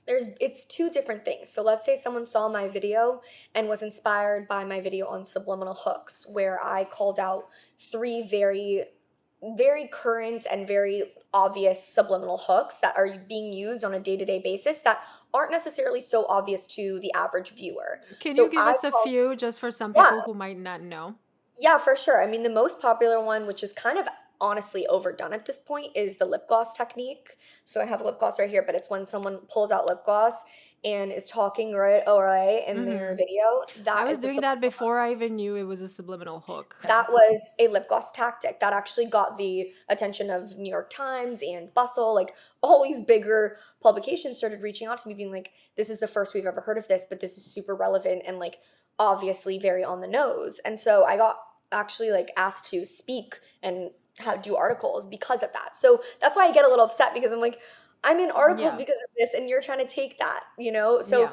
it's two different things. So let's say someone saw my video and was inspired by my video on subliminal hooks, where I called out three very current and very obvious subliminal hooks that are being used on a day-to-day basis that aren't necessarily so obvious to the average viewer. Can you So give I us a call few just for some yeah, people who might not know? yeah, for sure. I mean, the most popular one, which is kind of honestly overdone at this point, is the lip gloss technique. So I have lip gloss right here, but it's when someone pulls out lip gloss and is talking right away in their Hmm. video. I That was is the doing that before I even knew it was a subliminal hook. Okay. that was a lip gloss tactic that actually got the attention of New York Times and Bustle. Like, all these bigger publications started reaching out to me, being like, "This is the first we've ever heard of this, but this is super relevant and like obviously very on the nose." And so I got actually like asked to speak and do articles because of that. So that's why I get a little upset because I'm like, I'm in articles Yeah. because of this, and you're trying to take that, you know? So, Yeah.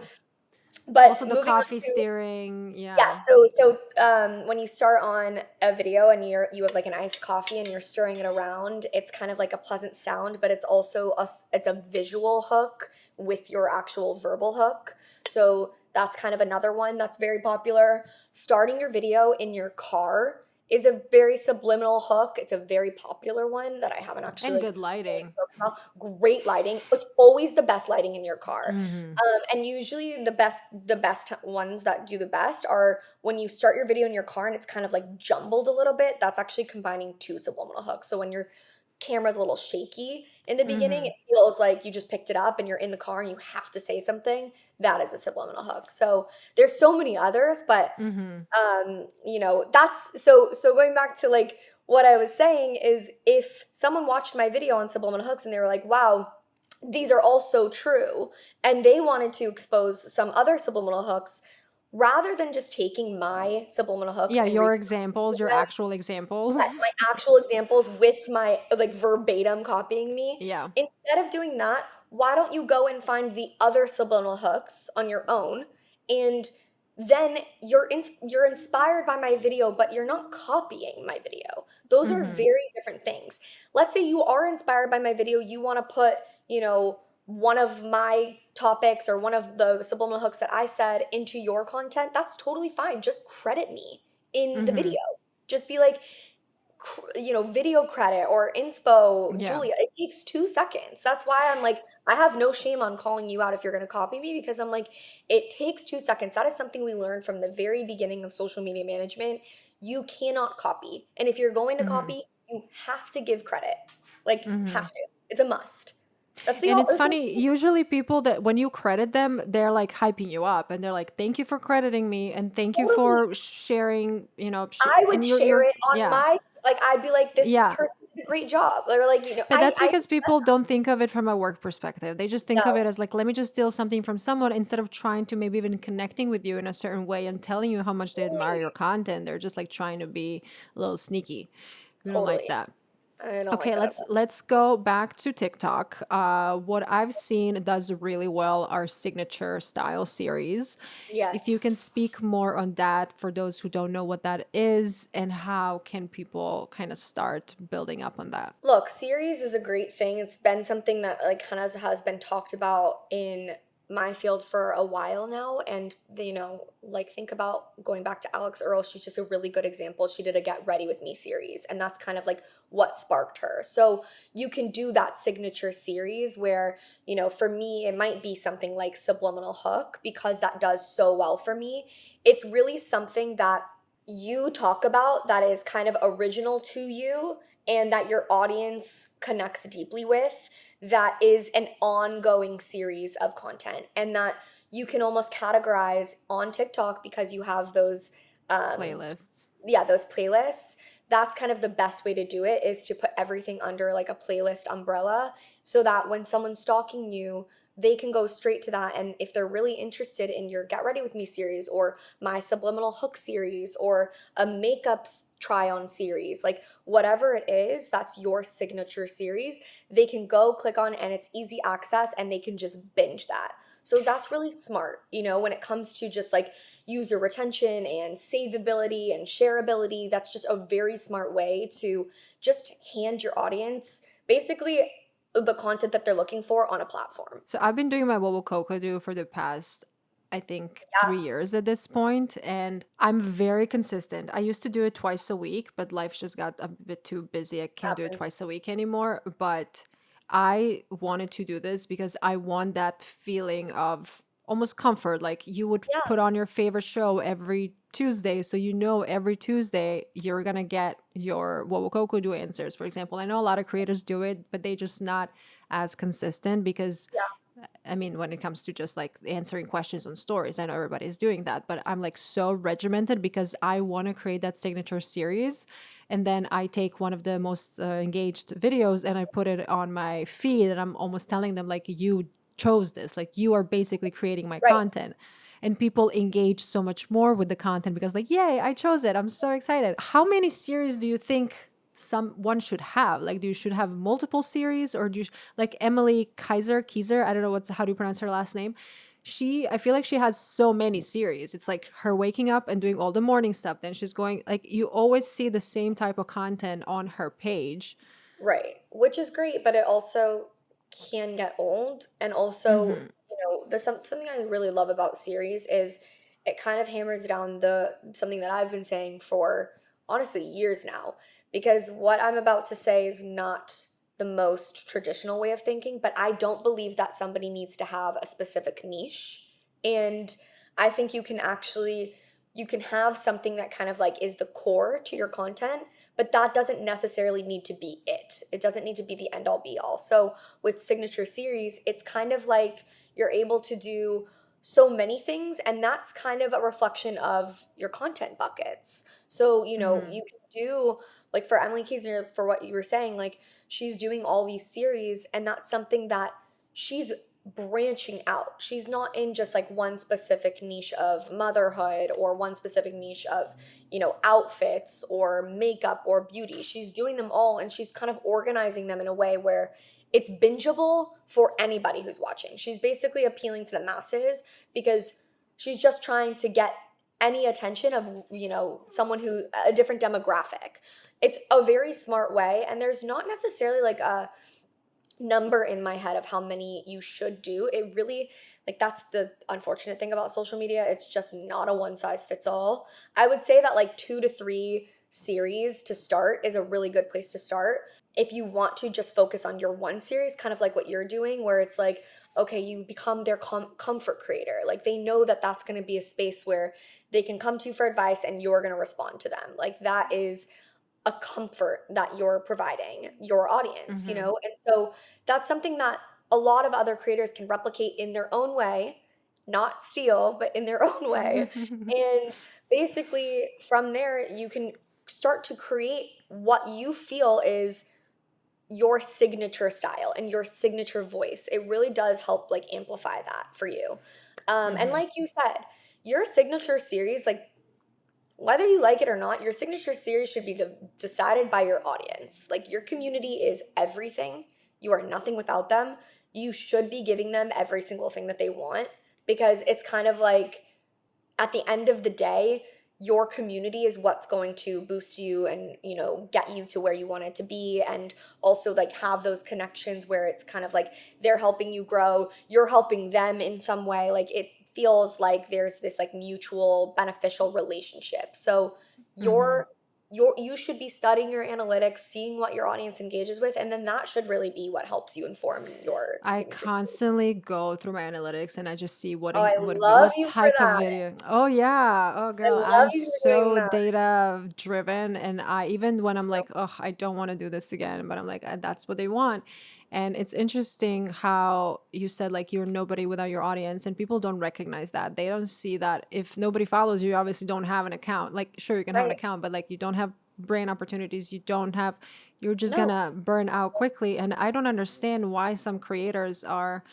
but Also the moving on coffee to steering. yeah, Yeah. when you start on a video and you have like an iced coffee and you're stirring it around, it's kind of like a pleasant sound, but it's also it's a visual hook with your actual verbal hook. So that's kind of another one that's very popular. Starting your video in your car is a very subliminal hook. It's a very popular one that I haven't actually And like good really lighting. spoken about. Great lighting. It's always the best lighting in your car. Mm-hmm. And usually the best ones that do the best are when you start your video in your car and it's kind of like jumbled a little bit. That's actually combining two subliminal hooks. So when your camera's a little shaky in the beginning, Mm-hmm. it feels like you just picked it up and you're in the car and you have to say something. That is a subliminal hook. So there's so many others, but Mm-hmm. that's so going back to like what I was saying is if someone watched my video on subliminal hooks and they were like, wow, these are all so true, and they wanted to expose some other subliminal hooks, rather than just taking my subliminal hooks Yeah, and your repurposing examples, your them. actual examples. Yes, my actual examples with my like verbatim copying me. Yeah. Instead of doing that, why don't you go and find the other subliminal hooks on your own, and then you're inspired by my video, but you're not copying my video. Those are Mm-hmm. very different things. Let's say you are inspired by my video, you want to put, one of my topics or one of the subliminal hooks that I said into your content. That's totally fine. Just credit me in the Mm-hmm. video. Just be like, video credit or inspo, Yeah. Julia. It takes 2 seconds. That's why I'm like, I have no shame on calling you out if you're going to copy me, because I'm like, it takes 2 seconds. That is something we learned from the very beginning of social media management. You cannot copy. And if you're going to Mm-hmm. copy, you have to give credit. Like, Mm-hmm. have to. It's a must. And it's That's the funny, usually people that when you credit them, they're like hyping you up and they're like, thank you for crediting me and thank you totally. for sharing, I and would you're, share it on yeah, my, like, I'd be like, this yeah. person did a great job. Or like, But that's because people don't think of it from a work perspective. They just think of no, it as like, let me just steal something from someone instead of trying to maybe even connecting with you in a certain way and telling you how much they admire your totally, content. They're just like trying to be a little sneaky. We don't like totally. that. I don't like Okay, that at all. let's go back to TikTok. What I've seen does really well are signature style series. If you can Yes. speak more on that for those who don't know what that is and how can people kind of start building up on that. Look, series is a great thing. It's been something that like kind of has been talked about in my field for a while now. And like think about going back to Alex Earl. She's just a really good example. She did a Get Ready with Me series, and that's kind of like what sparked her. So you can do that signature series where, for me, it might be something like Subliminal Hook, because that does so well for me. It's really something that you talk about that is kind of original to you and that your audience connects deeply with, that is an ongoing series of content, and that you can almost categorize on TikTok because you have those Playlists. yeah, those playlists. That's kind of the best way to do it, is to put everything under like a playlist umbrella, so that when someone's stalking you, they can go straight to that. And if they're really interested in your Get Ready With Me series or my Subliminal Hook series or a makeup try on series, like whatever it is, that's your signature series, they can go click on, and it's easy access and they can just binge that. So that's really smart, when it comes to just like user retention and savability and shareability. That's just a very smart way to just hand your audience basically the content that they're looking for on a platform. So I've been doing my What Will Coco Do for the past, I think, Yeah, 3 years at this point, and I'm very consistent. I used to do it twice a week, but life just got a bit too busy. I can't do it happens. twice a week anymore. But I wanted to do this because I want that feeling of almost comfort. Like you would Yeah, put on your favorite show every Tuesday, so every Tuesday you're gonna get your What Will Coco Do answers, for example. I know a lot of creators do it, but they just not as consistent because yeah, I mean, when it comes to just like answering questions on stories, I know everybody's doing that, but I'm like so regimented because I want to create that signature series. And then I take one of the most engaged videos and I put it on my feed, and I'm almost telling them, like, you chose this, like, you are basically creating my right. content. And people engage so much more with the content because, like, yay, I chose it. I'm so excited. How many series do you think someone should have? Like, do you should have multiple series, or do you like Emily Kaiser? I don't know how do you pronounce her last name. I feel like she has so many series. It's like her waking up and doing all the morning stuff. Then she's going, like, you always see the same type of content on her page. Right. Which is great, but it also can get old. And also, Mm-hmm. something I really love about series is it kind of hammers down the something that I've been saying for honestly years now, because what I'm about to say is not the most traditional way of thinking, but I don't believe that somebody needs to have a specific niche. And I think you can have something that kind of like is the core to your content, but that doesn't necessarily need to be it. It doesn't need to be the end all be all. So with signature series, it's kind of like you're able to do so many things, and that's kind of a reflection of your content buckets. So, Hmm. you can do, like, for Emily Keesner, for what you were saying, like, she's doing all these series, and that's something that she's branching out. She's not in just like one specific niche of motherhood or one specific niche of, outfits or makeup or beauty. She's doing them all, and she's kind of organizing them in a way where it's bingeable for anybody who's watching. She's basically appealing to the masses because she's just trying to get any attention of, someone who, a different demographic. It's a very smart way, and there's not necessarily like a number in my head of how many you should do. It really, like, that's the unfortunate thing about social media. It's just not a one size fits all. I would say that like 2 to 3 series to start is a really good place to start. If you want to just focus on your one series, kind of like what you're doing, where it's like, okay, you become their comfort creator. Like, they know that that's going to be a space where they can come to you for advice and you're going to respond to them. Like, that is a comfort that you're providing your audience, Hmm. And so that's something that a lot of other creators can replicate in their own way, not steal, but in their own way. And basically, from there, you can start to create what you feel is your signature style and your signature voice. It really does help like amplify that for you. And Hmm. like you said, your signature series, like, whether you like it or not, your signature series should be decided by your audience. Like, your community is everything. You are nothing without them. You should be giving them every single thing that they want, because it's kind of like, at the end of the day, your community is what's going to boost you and, get you to where you want it to be, and also like have those connections where it's kind of like they're helping you grow, you're helping them in some way. Like, it feels like there's this like mutual beneficial relationship. So Hmm. you should be studying your analytics, seeing what your audience engages with, and then that should really be what helps you inform your I signature series. constantly go through my analytics and I just see Oh, I what love you for type of that. video. Oh yeah. Oh I girl, love I'm you for doing so that. data driven, and I even when I'm like, "Oh, I don't want to do this again," but I'm like, That's what they want." And it's interesting how you said like you're nobody without your audience, and people don't recognize that. They don't see that if nobody follows you, you obviously don't have an account. Like sure you can have an Right. account, but like you don't have brain opportunities, you don't have, you're just No, gonna burn out quickly. And I don't understand why some creators are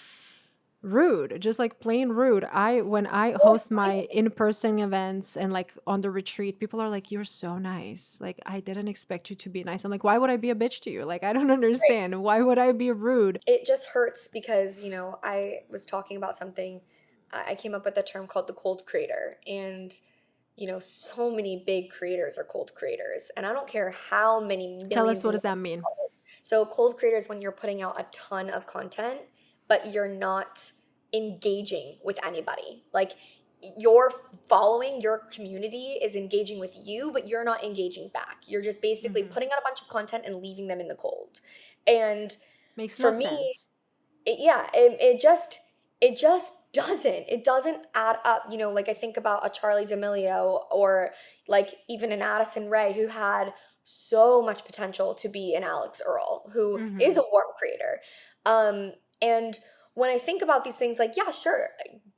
rude, just like plain rude. I when I or host my silent. in-person events and like on the retreat, people are like, "You're so nice. Like I didn't expect you to be nice." I'm like, "Why would I be a bitch to you? Like I don't Right. understand. Why would I be rude?" It just hurts because, I was talking about something. I came up with a term called the cold creator. And, so many big creators are cold creators. And I don't care how many Tell us, millions what and does that millions. mean? So cold creators, when you're putting out a ton of content, but you're not engaging with anybody. Like, your following, your community is engaging with you, but you're not engaging back. You're just basically Hmm. putting out a bunch of content and leaving them in the cold. And Makes no for me, sense. it just it doesn't add up. Like, I think about a Charlie D'aAmelio, or like even an Addison Rae, who had so much potential to be an Alex Earl, who is Hmm. a warm creator. And when I think about these things, like, yeah, sure,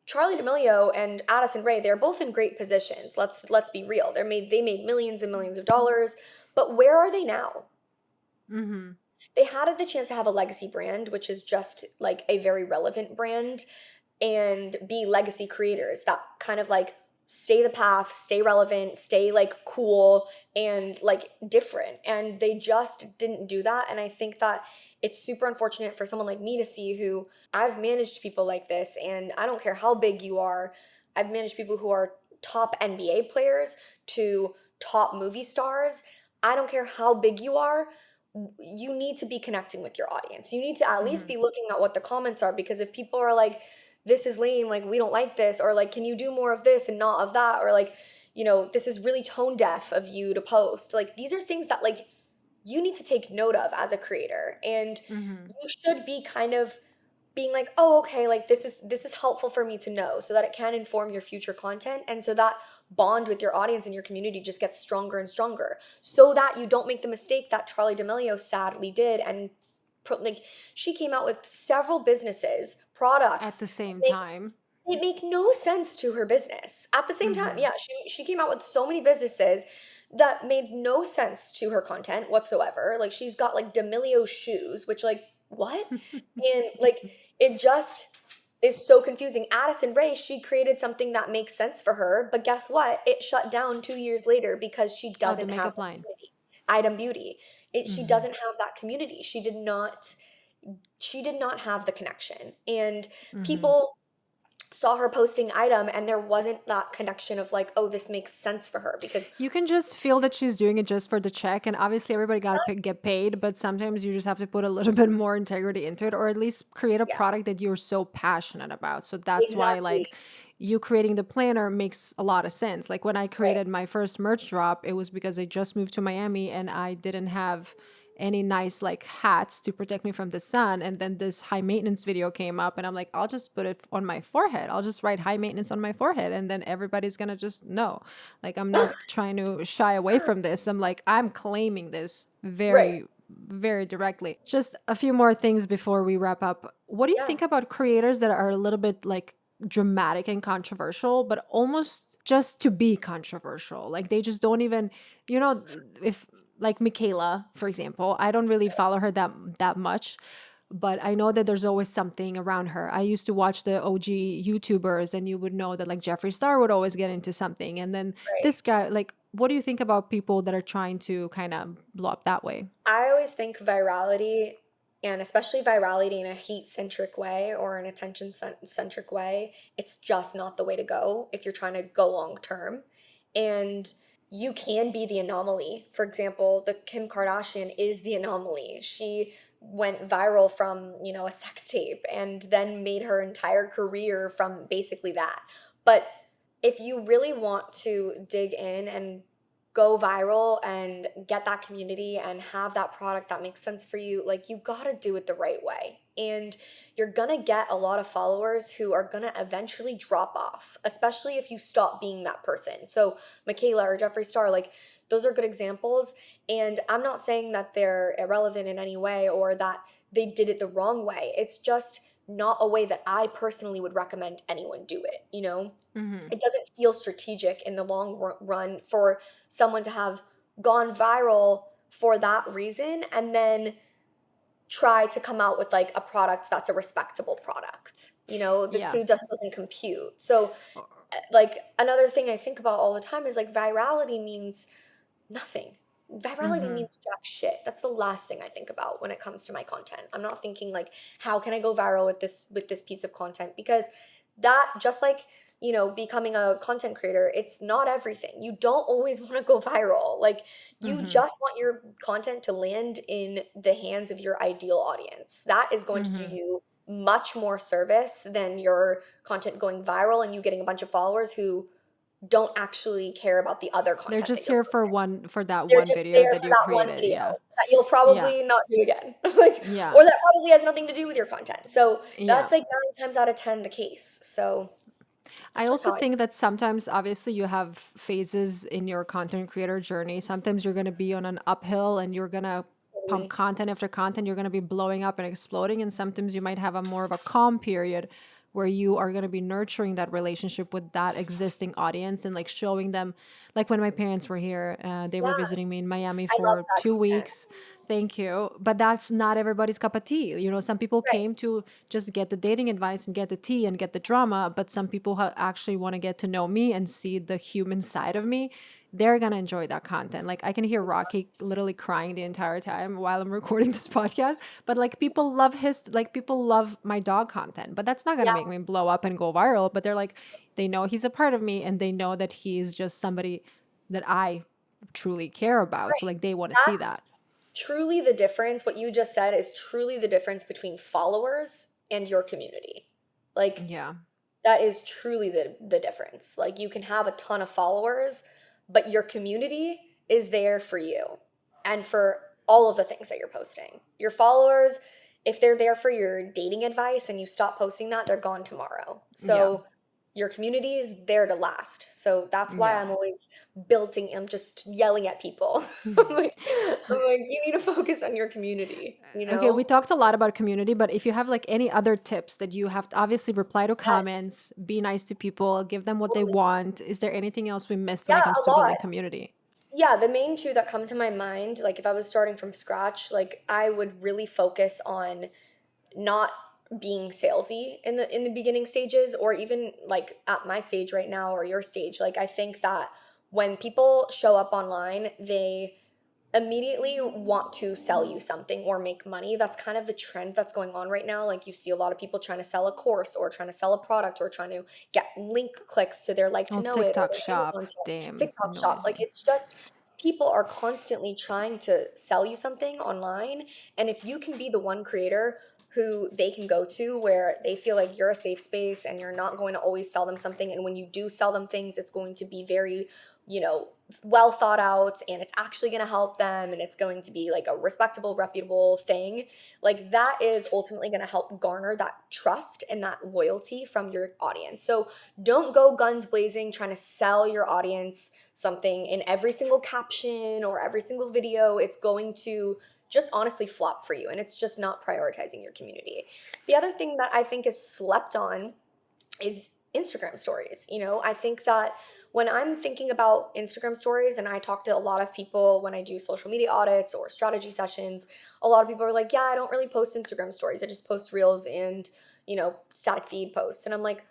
Charlie D'Amelio and Addison Rae, they're both in great positions. Let's be real. They made millions and millions of dollars, but where are they now? Hmm. They had the chance to have a legacy brand, which is just like a very relevant brand, and be legacy creators that kind of like stay the path, stay relevant, stay like cool and like different. And they just didn't do that. And I think that it's super unfortunate for someone like me to see, who I've managed people like this. And I don't care how big you are, I've managed people who are top NBA players to top movie stars. I don't care how big you are, you need to be connecting with your audience. You need to at least Hmm. be looking at what the comments are, because if people are like, this is lame, like, we don't like this, or like, can you do more of this and not of that, or like, this is really tone deaf of you to post. Like, these are things that like you need to take note of as a creator. And Hmm. you should be kind of being like, oh, okay, like this is helpful for me to know so that it can inform your future content, and so that bond with your audience and your community just gets stronger and stronger, so that you don't make the mistake that Charlie D'Amelio sadly did. And like, she came out with several businesses, At products the same that time. make no sense to her business. At the same time, Hmm. yeah, she came out with so many businesses that made no sense to her content whatsoever. Like, she's got like D'Amelio shoes, which like what? And like, it just is so confusing. Addison Rae, she created something that makes sense for her, but guess what? It shut down 2 years later because she Oh, the doesn't have makeup that line. community. Item Beauty. She Hmm. doesn't have that community. She did not have the connection. And Hmm. people saw her posting Item, and there wasn't that connection of like, oh, this makes sense for her because You can just feel that she's doing it just for the check, and obviously everybody got to get paid, but sometimes you just have to put a little bit more integrity into it, or at least create a yeah, product that you're so passionate about. So that's why, exactly. like, you creating the planner makes a lot of sense. Like when I Right. created my first merch drop, it was because I just moved to Miami and I didn't have any nice like hats to protect me from the sun. And then this high maintenance video came up and I'm like, I'll just put it on my forehead. I'll just write high maintenance on my forehead and then everybody's gonna just know. Like I'm not trying to shy away from this. I'm like, I'm claiming this Right. very directly. Just a few more things before we wrap up. What do you Yeah. think about creators that are a little bit like dramatic and controversial, but almost just to be controversial? Like they just don't even, if like Michaela, for example, I don't really follow her that much, but I know that there's always something around her. I used to watch the OG YouTubers, and you would know that like Jeffree Star would always get into something, and then Right. this guy. Like, what do you think about people that are trying to kind of blow up that way? I always think virality, and especially virality in a heat centric way or an attention centric way, it's just not the way to go if you're trying to go long term. And you can be the anomaly. For example, the Kim Kardashian is the anomaly. She went viral from, a sex tape and then made her entire career from basically that. But if you really want to dig in and go viral and get that community and have that product that makes sense for you, like, you got to do it the right way. And you're going to get a lot of followers who are going to eventually drop off, especially if you stop being that person. So Michaela or Jeffree Star, like, those are good examples. And I'm not saying that they're irrelevant in any way or that they did it the wrong way. It's just not a way that I personally would recommend anyone do it. Hmm. It doesn't feel strategic in the long run for someone to have gone viral for that reason and then try to come out with like a product that's a respectable product. The Yeah. two just doesn't compute. So like, another thing I think about all the time is like virality means nothing. Virality Hmm. means jack shit. That's the last thing I think about when it comes to my content. I'm not thinking like, how can I go viral with this piece of content? Because that, just like, becoming a content creator, it's not everything. You don't always want to go viral. Like, you Hmm. just want your content to land in the hands of your ideal audience. That is going to do Hmm. you much more service than your content going viral and you getting a bunch of followers who don't actually care about the other They're content that just you're here posting. for that They're one just video there that for you that one created. video Yeah. that you'll Yeah. probably not do again. Like, Yeah. or that probably has nothing to do with your content. So Yeah. that's like 9 times out of 10 the case. So I that's just also how I think that sometimes, obviously, you have phases in your content creator journey. Sometimes you're going to be on an uphill and you're going to pump totally. content after content. You're going to be blowing up and exploding. And sometimes you might have a more of a calm period where you are going to be nurturing that relationship with that existing audience and like showing them. Like when my parents were here, they were Yeah, visiting me in Miami I love for that two content. weeks. Thank you. But that's not everybody's cup of tea. Some people Right. came to just get the dating advice and get the tea and get the drama, but some people actually want to get to know me and see the human side of me. They're going to enjoy that content. Like I can hear Rocky literally crying the entire time while I'm recording this podcast, but like people love my dog content, but that's not going to Yeah, make me blow up and go viral, but they're like they know he's a part of me and they know that he is just somebody that I truly care about. So right. like they want to see That's that. truly the difference. What you just said is truly the difference between followers and your community. Like, Yeah. That is truly the difference. Like you can have a ton of followers, but your community is there for you and for all of the things that you're posting. Your followers, if they're there for your dating advice and you stop posting that, they're gone tomorrow. Yeah. So your community is there to last. So that's why Yeah. I'm always I'm just yelling at people. I'm like, you need to focus on your community, you Okay, we know? talked a lot about community, but if you have like any other tips that you have to obviously reply to Yeah, comments, be nice to people, give them what they totally. want. Is there anything else we missed when Yeah, it a comes to building lot. community? Yeah, the main two that come to my mind, like if I was starting from scratch, like I would really focus on not being salesy in the beginning stages, or even like at my stage right now or your stage. Like I think that when people show up online, they immediately want to sell you something or make money. That's kind of the trend that's going on right now. Like you see a lot of people trying to sell a course or trying to sell a product or trying to get link clicks to their like to Oh, know it or TikTok their shop. Amazon shop, Damn, TikTok shop. annoys Like me. it's just people are constantly trying to sell you something online. And if you can be the one creator who they can go to where they feel like you're a safe space and you're not going to always sell them something, and when you do sell them things, it's going to be very, you know, well thought out and it's actually going to help them and it's going to be like a respectable, reputable thing, like that is ultimately going to help garner that trust and that loyalty from your audience. So don't go guns blazing trying to sell your audience something in every single caption or every single video. It's going to just honestly flop for you, and it's just not prioritizing your community. The other thing that I think is slept on is Instagram stories. You know, I think that when I'm thinking about Instagram stories, and I talk to a lot of people when I do social media audits or strategy sessions, a lot of people are like, yeah, I don't really post Instagram stories. I just post reels and, static feed posts. And I'm like,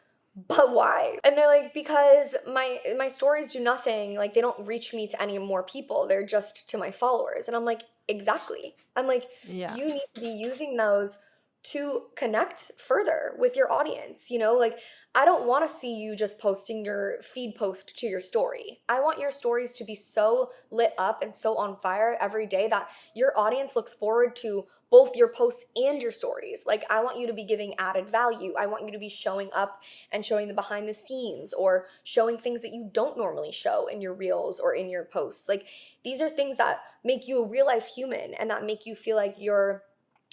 but why? And they're like, because my stories do nothing. Like they don't reach me to any more people. They're just to my followers. And I'm like, exactly. I'm like, Yeah. you need to be using those to connect further with your audience. Like I don't want to see you just posting your feed post to your story. I want your stories to be so lit up and so on fire every day that your audience looks forward to both your posts and your stories. Like I want you to be giving added value. I want you to be showing up and showing the behind the scenes or showing things that you don't normally show in your reels or in your posts. Like these are things that make you a real life human and that make you feel like you're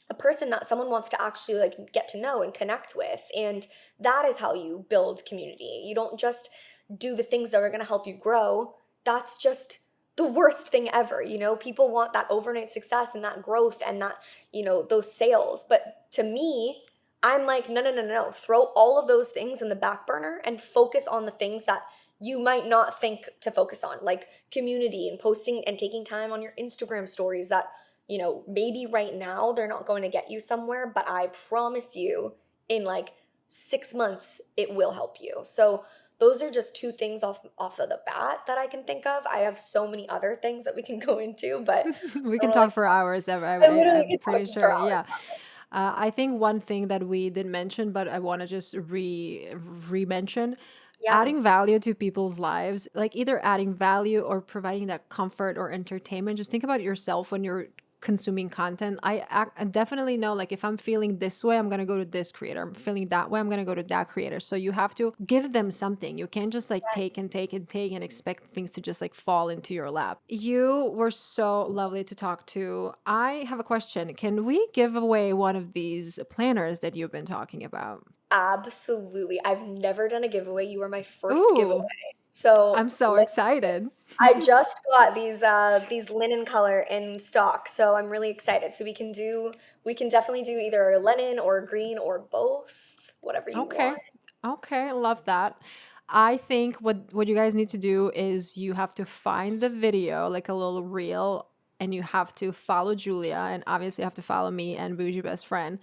a person that someone wants to actually like get to know and connect with. And that is how you build community. You don't just do the things that are going to help you grow. That's just the worst thing ever. People want that overnight success and that growth and that, those sales. But to me, I'm like, no, no, no, no, no. Throw all of those things in the back burner and focus on the things that you might not think to focus on, like community and posting and taking time on your Instagram stories that maybe right now they're not going to get you somewhere, but I promise you in like 6 months, it will help you. So those are just two things off of the bat that I can think of. I have so many other things that we can go into, but We I can don't really, talk for hours. I literally I'm could pretty talk for sure. hours. Yeah. I think one thing that we did mention, but I want to just re-mention, Yeah. adding value to people's lives, like either adding value or providing that comfort or entertainment. Just think about yourself when you're consuming content. I definitely know, like, if I'm feeling this way, I'm gonna go to this creator. I'm feeling that way, I'm gonna go to that creator. So you have to give them something. You can't just like take and take and take and expect things to just like fall into your lap. You were so lovely to talk to. I have a question. Can we give away one of these planners that you've been talking about? Absolutely. I've never done a giveaway. You were my first giveaway. Ooh, So I'm so excited. I just got these linen color in stock, so I'm really excited. So we can definitely do either a linen or a green or both, whatever you Okay. want. Okay, love that. I think what you guys need to do is you have to find the video, like a little reel, and you have to follow Julia, and obviously you have to follow me and Boujee best friend,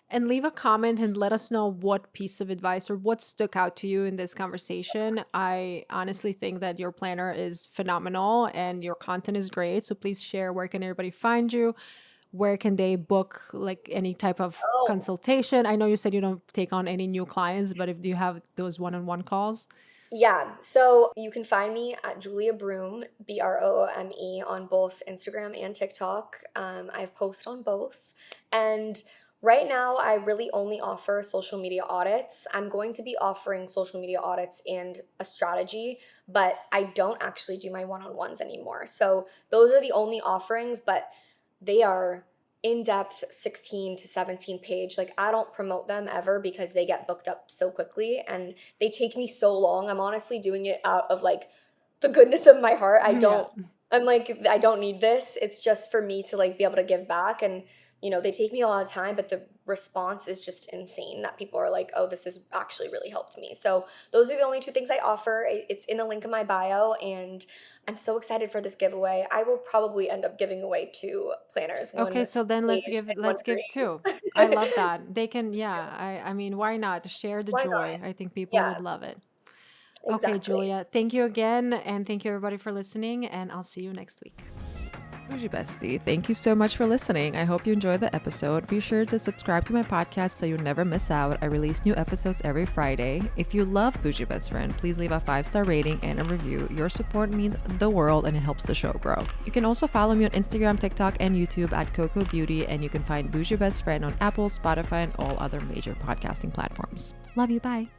and leave a comment and let us know what piece of advice or what stuck out to you in this conversation. I honestly think that your planner is phenomenal and your content is great. So please share, where can everybody find you? Where can they book like any type of Oh, consultation? I know you said you don't take on any new clients, but if you have those one-on-one calls. yeah. So you can find me at Julia Broome, Broome, on both Instagram and TikTok. I post on both. And Right now, I really only offer social media audits. I'm going to be offering social media audits and a strategy, but I don't actually do my one-on-ones anymore. So those are the only offerings, but they are in-depth 16 to 17 page. Like I don't promote them ever because they get booked up so quickly and they take me so long. I'm honestly doing it out of like the goodness of my heart. Yeah. I'm like, I don't need this. It's just for me to like be able to give back. And, they take me a lot of time, but the response is just insane that people are like, oh, this has actually really helped me. So those are the only two things I offer. It's in the link in my bio. And I'm so excited for this giveaway. I will probably end up giving away two planners, one Okay, so then beige and one let's give two. green. I love that. They can, yeah, I mean, why not? Share the Why joy. not? I think people Yeah, would love it. Okay, exactly. Julia, thank you again, and thank you everybody for listening, and I'll see you next week. Boujee Bestie, thank you so much for listening. I hope you enjoyed the episode. Be sure to subscribe to my podcast so you never miss out. I release new episodes every Friday. If you love Boujee Best Friend, please leave a 5-star rating and a review. Your support means the world and it helps the show grow. You can also follow me on Instagram, TikTok, and YouTube at KOKO Beauty, and you can find Boujee Best Friend on Apple, Spotify, and all other major podcasting platforms. Love you. Bye.